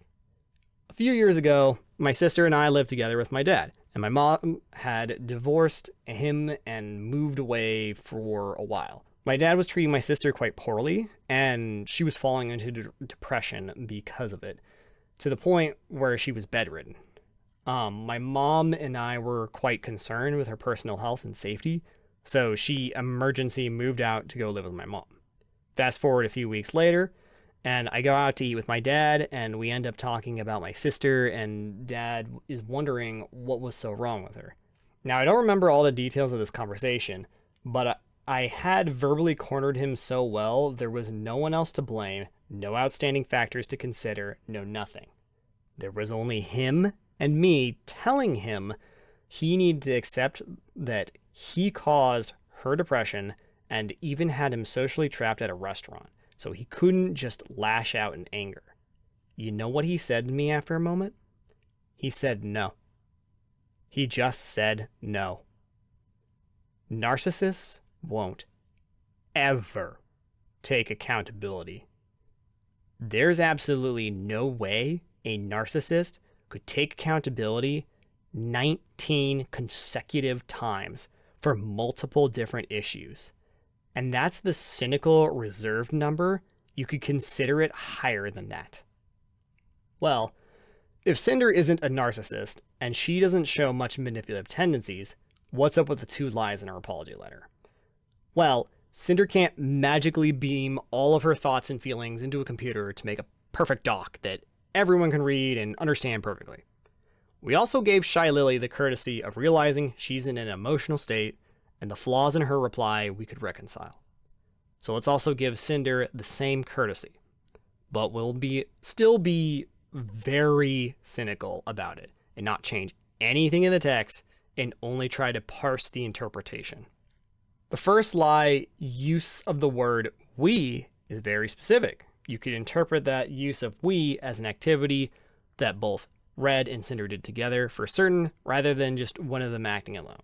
A few years ago, my sister and I lived together with my dad, and my mom had divorced him and moved away for a while. My dad was treating my sister quite poorly, and she was falling into depression because of it, to the point where she was bedridden. My mom and I were quite concerned with her personal health and safety, So she emergency moved out to go live with my mom. Fast forward a few weeks later, and I go out to eat with my dad, and we end up talking about my sister, and dad is wondering what was so wrong with her. Now, I don't remember all the details of this conversation, but I had verbally cornered him so well, there was no one else to blame, no outstanding factors to consider, no nothing. There was only him and me telling him he needed to accept that he caused her depression and even had him socially trapped at a restaurant, so he couldn't just lash out in anger. You know what he said to me after a moment? He said no. He just said no. Narcissists won't ever take accountability. There's absolutely no way a narcissist could take accountability 19 consecutive times for multiple different issues. And that's the cynical reserved number. You could consider it higher than that. Well, if Cinder isn't a narcissist and she doesn't show much manipulative tendencies, what's up with the 2 lies in her apology letter? Well, Cinder can't magically beam all of her thoughts and feelings into a computer to make a perfect doc that everyone can read and understand perfectly. We also gave Shy Lily the courtesy of realizing she's in an emotional state and the flaws in her reply we could reconcile. So let's also give Cinder the same courtesy, but we'll still be very cynical about it and not change anything in the text and only try to parse the interpretation. The first lie, use of the word we, is very specific. You could interpret that use of we as an activity that both Red and Cinder did together for certain, rather than just one of them acting alone.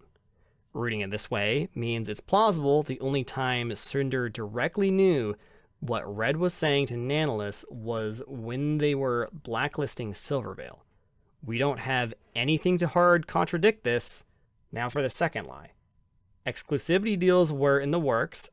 Reading it this way means it's plausible the only time Cinder directly knew what Red was saying to Nanoless was when they were blacklisting Silvervale. We don't have anything to hard contradict this. Now for the second lie. Exclusivity deals were in the works.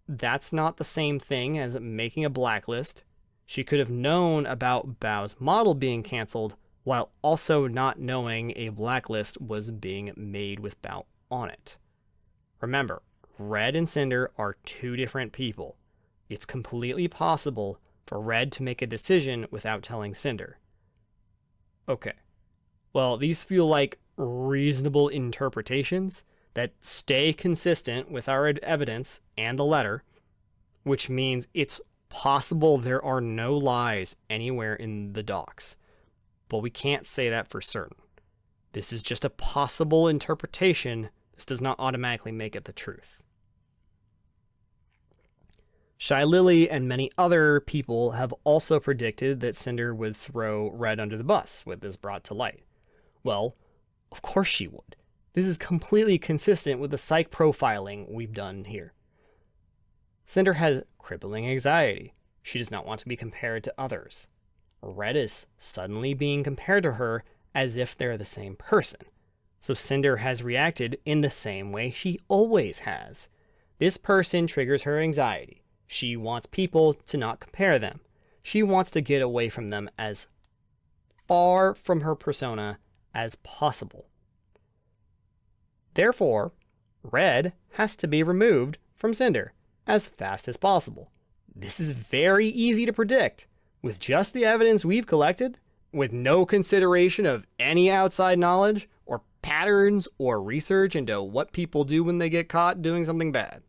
That's not the same thing as making a blacklist. She could have known about Bao's model being canceled while also not knowing a blacklist was being made with Bao on it. Remember, Red and Cinder are 2 different people. It's completely possible for Red to make a decision without telling Cinder. Okay, well, these feel like reasonable interpretations that stay consistent with our evidence and the letter, which means it's possible there are no lies anywhere in the docs. But we can't say that for certain. This is just a possible interpretation. This does not automatically make it the truth. Shy Lily and many other people have also predicted that Cinder would throw Red under the bus with this brought to light. Well, of course she would. This is completely consistent with the psych profiling we've done here. Cinder has crippling anxiety. She does not want to be compared to others. Red is suddenly being compared to her as if they're the same person. So Cinder has reacted in the same way she always has. This person triggers her anxiety. She wants people to not compare them. She wants to get away from them as far from her persona as possible. Therefore, Red has to be removed from Cinder as fast as possible. This is very easy to predict. With just the evidence we've collected, with no consideration of any outside knowledge or patterns or research into what people do when they get caught doing something bad.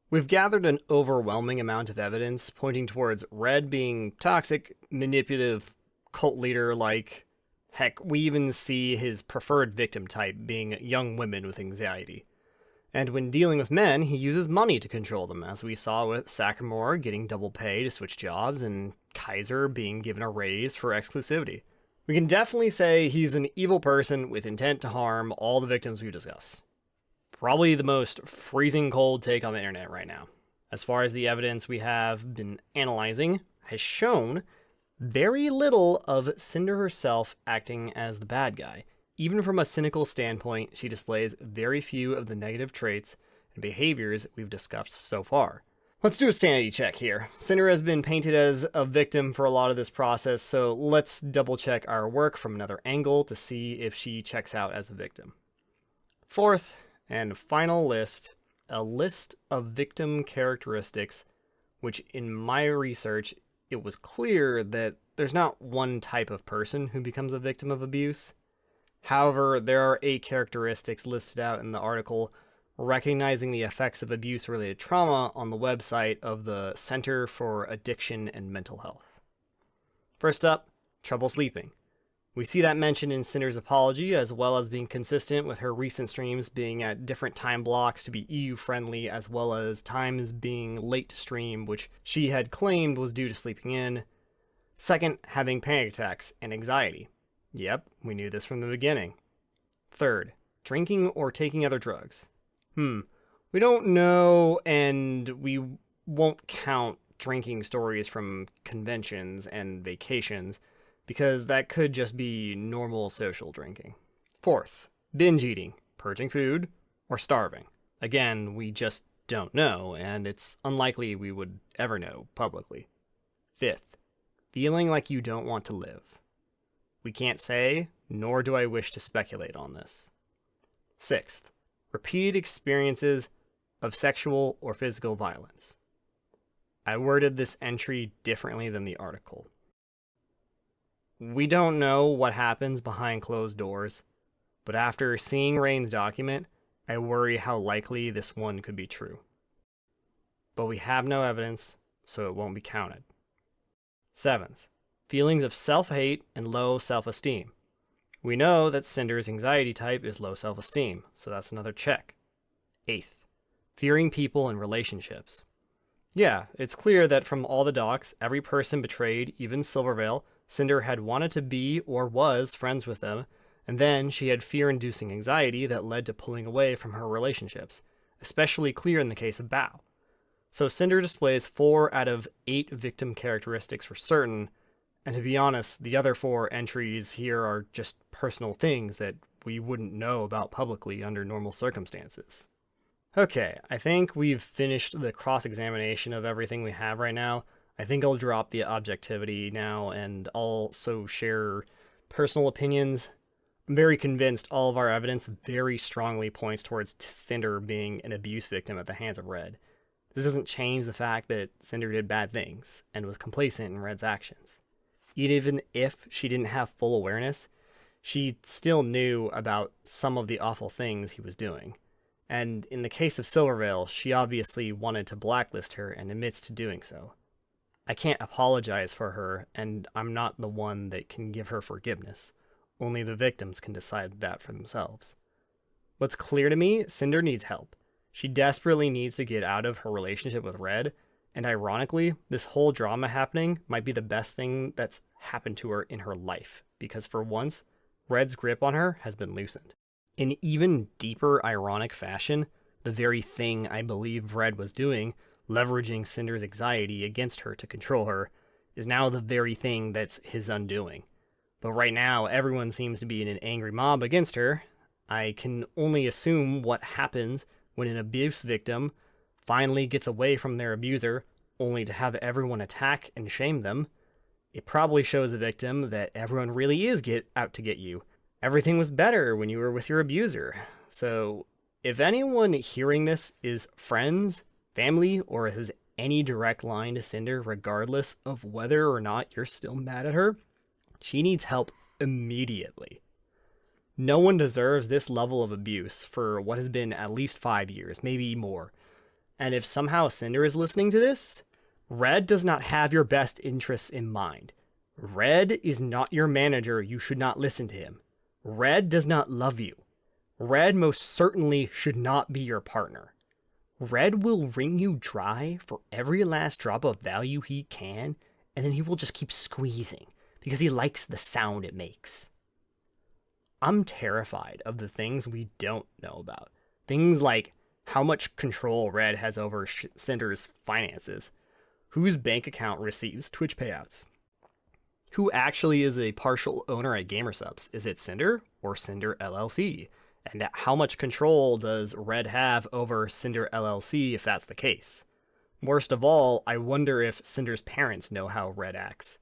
We've gathered an overwhelming amount of evidence pointing towards Red being toxic, manipulative, cult leader-like. Heck, we even see his preferred victim type being young women with anxiety. And when dealing with men, he uses money to control them, as we saw with Sakamore getting double pay to switch jobs and Kaiser being given a raise for exclusivity. We can definitely say he's an evil person with intent to harm all the victims we've discussed. Probably the most freezing cold take on the internet right now. As far as the evidence we have been analyzing has shown, very little of Cinder herself acting as the bad guy. Even from a cynical standpoint, she displays very few of the negative traits and behaviors we've discussed so far. Let's do a sanity check here. Cinder has been painted as a victim for a lot of this process, so let's double check our work from another angle to see if she checks out as a victim. Fourth and final list, a list of victim characteristics, which in my research, it was clear that there's not one type of person who becomes a victim of abuse. However, there are 8 characteristics listed out in the article recognizing the effects of abuse-related trauma on the website of the Center for Addiction and Mental Health. First up, trouble sleeping. We see that mentioned in Cinder's apology, as well as being consistent with her recent streams being at different time blocks to be EU-friendly, as well as times being late to stream, which she had claimed was due to sleeping in. Second, having panic attacks and anxiety. Yep, we knew this from the beginning. Third, drinking or taking other drugs. We don't know, and we won't count drinking stories from conventions and vacations, because that could just be normal social drinking. Fourth, binge eating, purging food, or starving. Again, we just don't know, and it's unlikely we would ever know publicly. Fifth, feeling like you don't want to live. We can't say, nor do I wish to speculate on this. Sixth, repeated experiences of sexual or physical violence. I worded this entry differently than the article. We don't know what happens behind closed doors, but after seeing Rain's document, I worry how likely this one could be true. But we have no evidence, so it won't be counted. Seventh, feelings of self-hate and low self-esteem. We know that Cinder's anxiety type is low self-esteem, so that's another check. Eighth, fearing people and relationships. Yeah, it's clear that from all the docs, every person betrayed, even Silvervale, Cinder had wanted to be or was friends with them, and then she had fear-inducing anxiety that led to pulling away from her relationships, especially clear in the case of Bao. So Cinder displays 4 out of 8 victim characteristics for certain, and to be honest, the other 4 entries here are just personal things that we wouldn't know about publicly under normal circumstances. Okay, I think we've finished the cross-examination of everything we have right now. I think I'll drop the objectivity now and also share personal opinions. I'm very convinced all of our evidence very strongly points towards Cinder being an abuse victim at the hands of Red. This doesn't change the fact that Cinder did bad things and was complacent in Red's actions. Even if she didn't have full awareness, she still knew about some of the awful things he was doing. And in the case of Silvervale, she obviously wanted to blacklist her and admits to doing so. I can't apologize for her, and I'm not the one that can give her forgiveness. Only the victims can decide that for themselves. What's clear to me, Cinder needs help. She desperately needs to get out of her relationship with Red, and ironically, this whole drama happening might be the best thing that's happened to her in her life, because for once, Red's grip on her has been loosened. In even deeper ironic fashion, the very thing I believe Red was doing, leveraging Cinder's anxiety against her to control her, is now the very thing that's his undoing. But right now, everyone seems to be in an angry mob against her. I can only assume what happens when an abuse victim finally gets away from their abuser, only to have everyone attack and shame them. It probably shows the victim that everyone really is out to get you. Everything was better when you were with your abuser. So, if anyone hearing this is friends, family, or has any direct line to Cinder, regardless of whether or not you're still mad at her, she needs help immediately. No one deserves this level of abuse for what has been at least 5 years, maybe more. And if somehow Cinder is listening to this, Red does not have your best interests in mind. Red is not your manager. You should not listen to him. Red does not love you. Red most certainly should not be your partner. Red will wring you dry for every last drop of value he can, and then he will just keep squeezing because he likes the sound it makes. I'm terrified of the things we don't know about. Things like how much control Red has over Cinder's finances, whose bank account receives Twitch payouts, who actually is a partial owner at Gamersubs. Is it Cinder or Cinder LLC? And how much control does Red have over Cinder LLC if that's the case? Worst of all, I wonder if Cinder's parents know how Red acts.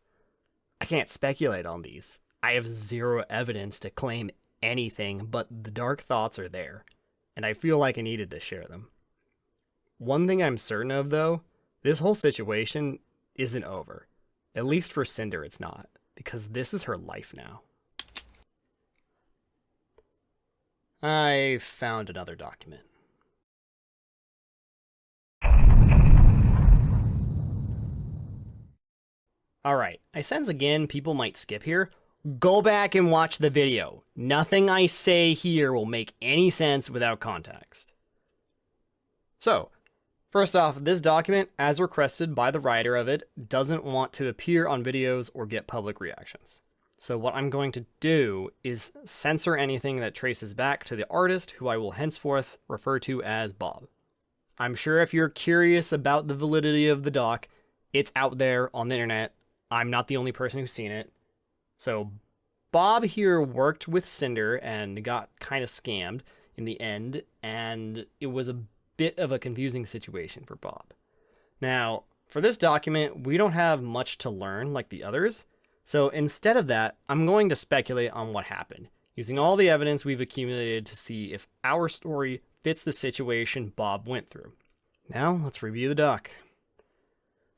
I can't speculate on these. I have zero evidence to claim anything, but the dark thoughts are there, and I feel like I needed to share them. One thing I'm certain of, though, this whole situation isn't over. At least for Cinder, it's not, because this is her life now. I found another document. Alright, I sense again people might skip here. Go back and watch the video. Nothing I say here will make any sense without context. So, first off, this document, as requested by the writer of it, doesn't want to appear on videos or get public reactions. So what I'm going to do is censor anything that traces back to the artist, who I will henceforth refer to as Bob. I'm sure if you're curious about the validity of the doc, it's out there on the internet. I'm not the only person who's seen it. So Bob here worked with Cinder and got kind of scammed in the end, and it was a bit of a confusing situation for Bob. Now, for this document, we don't have much to learn like the others, so instead of that, I'm going to speculate on what happened, using all the evidence we've accumulated to see if our story fits the situation Bob went through. Now, let's review the doc.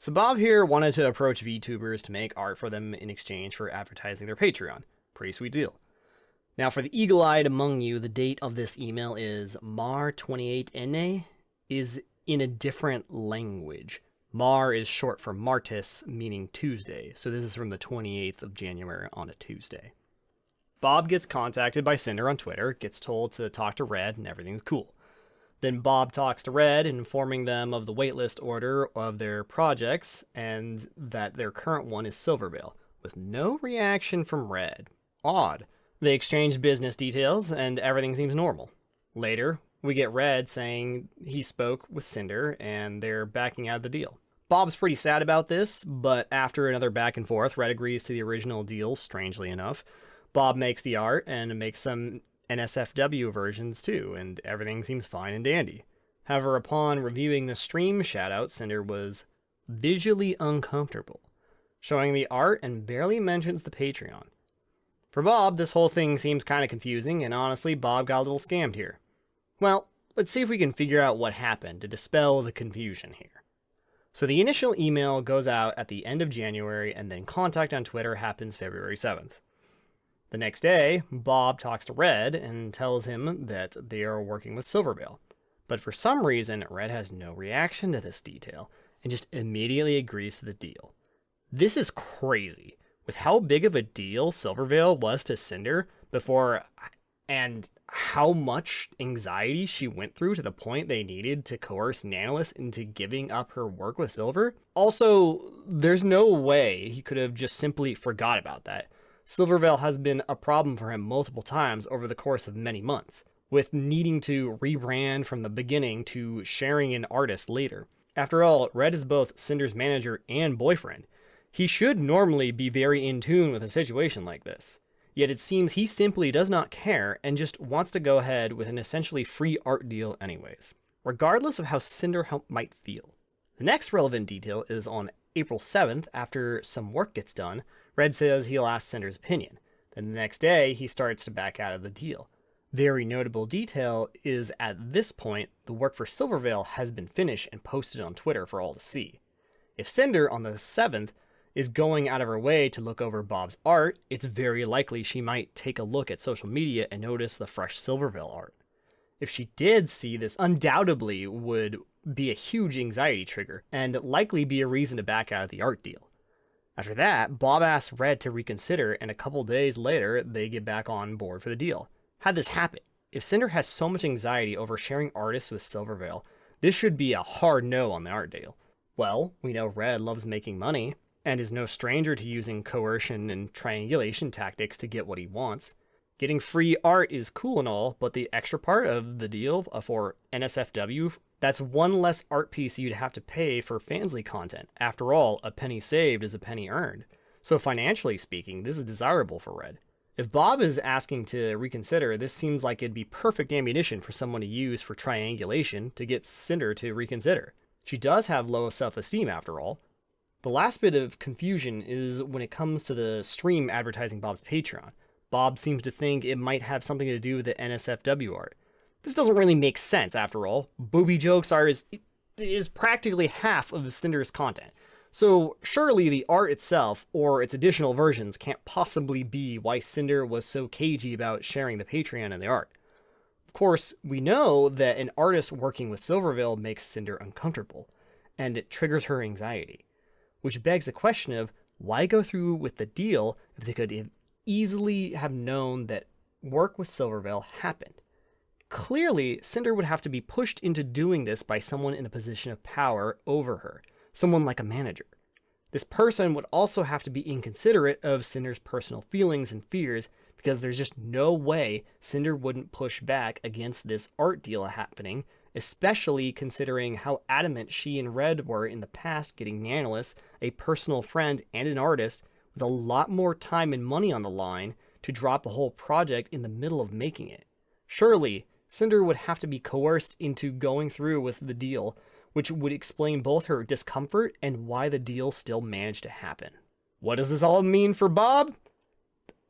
So Bob here wanted to approach VTubers to make art for them in exchange for advertising their Patreon. Pretty sweet deal. Now for the eagle-eyed among you, the date of this email is Mar28NA, is in a different language. Mar is short for Martis, meaning Tuesday, so this is from the 28th of January on a Tuesday. Bob gets contacted by Cinder on Twitter, gets told to talk to Red, and everything's cool. Then Bob talks to Red, informing them of the waitlist order of their projects, and that their current one is Silvervale, with no reaction from Red. Odd. They exchange business details, and everything seems normal. Later, we get Red saying he spoke with Cinder, and they're backing out of the deal. Bob's pretty sad about this, but after another back and forth, Red agrees to the original deal, strangely enough. Bob makes the art, and makes some NSFW versions too, and everything seems fine and dandy. However, upon reviewing the stream shoutout, Cinder was visually uncomfortable, showing the art and barely mentions the Patreon. For Bob, this whole thing seems kind of confusing, and honestly, Bob got a little scammed here. Well, let's see if we can figure out what happened to dispel the confusion here. So the initial email goes out at the end of January, and then contact on Twitter happens February 7th. The next day, Bob talks to Red and tells him that they are working with Silvervale. But for some reason, Red has no reaction to this detail and just immediately agrees to the deal. This is crazy. With how big of a deal Silvervale was to Cinder before, and how much anxiety she went through to the point they needed to coerce Nanoless into giving up her work with Silver. Also, there's no way he could have just simply forgot about that. Silvervale has been a problem for him multiple times over the course of many months, with needing to rebrand from the beginning to sharing an artist later. After all, Red is both Cinder's manager and boyfriend. He should normally be very in tune with a situation like this. Yet it seems he simply does not care and just wants to go ahead with an essentially free art deal anyways, regardless of how Cinder might feel. The next relevant detail is on April 7th, after some work gets done, Red says he'll ask Cinder's opinion. Then the next day, he starts to back out of the deal. Very notable detail is at this point, the work for Silvervale has been finished and posted on Twitter for all to see. If Cinder, on the 7th, is going out of her way to look over Bob's art, it's very likely she might take a look at social media and notice the fresh Silvervale art. If she did see this, undoubtedly would be a huge anxiety trigger, and likely be a reason to back out of the art deal. After that, Bob asks Red to reconsider, and a couple days later, they get back on board for the deal. How'd this happen? If Cinder has so much anxiety over sharing artists with Silvervale, this should be a hard no on the art deal. Well, we know Red loves making money, and is no stranger to using coercion and triangulation tactics to get what he wants. Getting free art is cool and all, but the extra part of the deal for NSFW, that's one less art piece you'd have to pay for Fansly content. After all, a penny saved is a penny earned. So financially speaking, this is desirable for Red. If Bob is asking to reconsider, this seems like it'd be perfect ammunition for someone to use for triangulation to get Cinder to reconsider. She does have low self-esteem after all. The last bit of confusion is when it comes to the stream advertising Bob's Patreon. Bob seems to think it might have something to do with the NSFW art. This doesn't really make sense after all. Booby jokes is practically half of Cinder's content. So surely the art itself, or its additional versions, can't possibly be why Cinder was so cagey about sharing the Patreon and the art. Of course, we know that an artist working with Silvervale makes Cinder uncomfortable, and it triggers her anxiety. Which begs the question of, why go through with the deal if they could easily have known that work with Silvervale happened? Clearly, Cinder would have to be pushed into doing this by someone in a position of power over her, someone like a manager. This person would also have to be inconsiderate of Cinder's personal feelings and fears, because there's just no way Cinder wouldn't push back against this art deal happening, especially considering how adamant she and Red were in the past getting Nanoless, a personal friend and an artist, with a lot more time and money on the line, to drop the whole project in the middle of making it. Surely, Cinder would have to be coerced into going through with the deal, which would explain both her discomfort and why the deal still managed to happen. What does this all mean for Bob?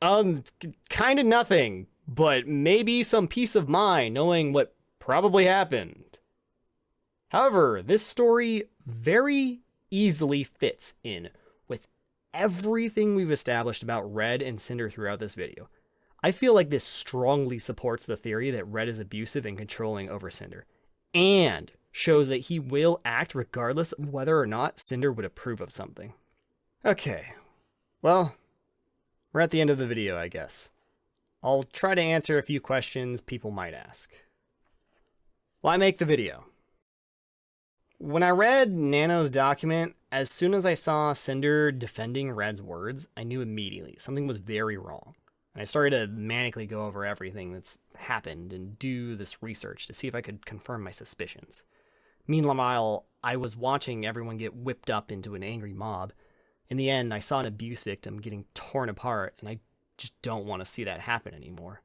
Kinda nothing, but maybe some peace of mind knowing what probably happened. However, this story very easily fits in with everything we've established about Red and Cinder throughout this video. I feel like this strongly supports the theory that Red is abusive and controlling over Cinder, and shows that he will act regardless of whether or not Cinder would approve of something. Okay, well, we're at the end of the video, I guess. I'll try to answer a few questions people might ask. Why make the video? When I read Nano's document, as soon as I saw Cinder defending Red's words, I knew immediately something was very wrong. And I started to manically go over everything that's happened and do this research to see if I could confirm my suspicions. Meanwhile, I was watching everyone get whipped up into an angry mob. In the end, I saw an abuse victim getting torn apart, and I just don't want to see that happen anymore.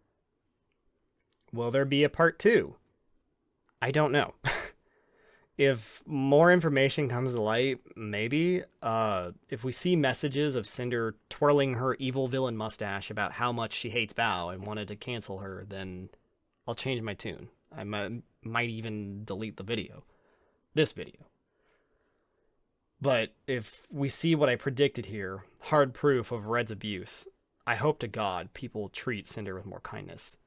Will there be a part 2? I don't know. If more information comes to light, maybe. If we see messages of Cinder twirling her evil villain mustache about how much she hates Bao and wanted to cancel her, then I'll change my tune. I might even delete the video. This video. But if we see what I predicted here, hard proof of Red's abuse, I hope to God people treat Cinder with more kindness.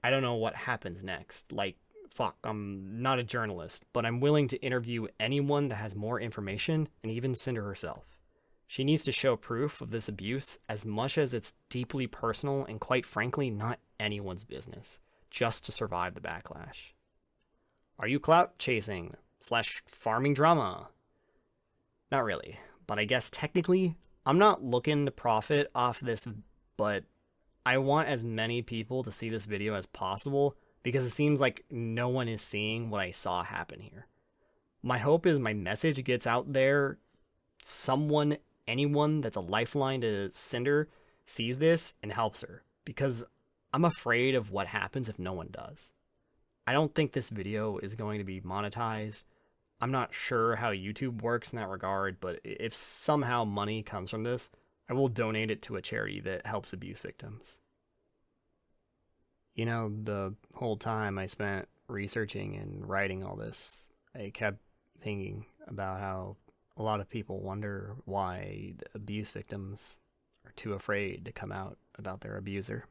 I don't know what happens next. Like, fuck, I'm not a journalist, but I'm willing to interview anyone that has more information, and even Cinder herself. She needs to show proof of this abuse as much as it's deeply personal and quite frankly not anyone's business, just to survive the backlash. Are you clout chasing / farming drama? Not really, but I guess technically I'm not looking to profit off this, but I want as many people to see this video as possible because it seems like no one is seeing what I saw happen here. My hope is my message gets out there. Anyone that's a lifeline to Cinder sees this and helps her, because I'm afraid of what happens if no one does. I don't think this video is going to be monetized. I'm not sure how YouTube works in that regard, but if somehow money comes from this, I will donate it to a charity that helps abuse victims. You know, the whole time I spent researching and writing all this, I kept thinking about how a lot of people wonder why the abuse victims are too afraid to come out about their abuser.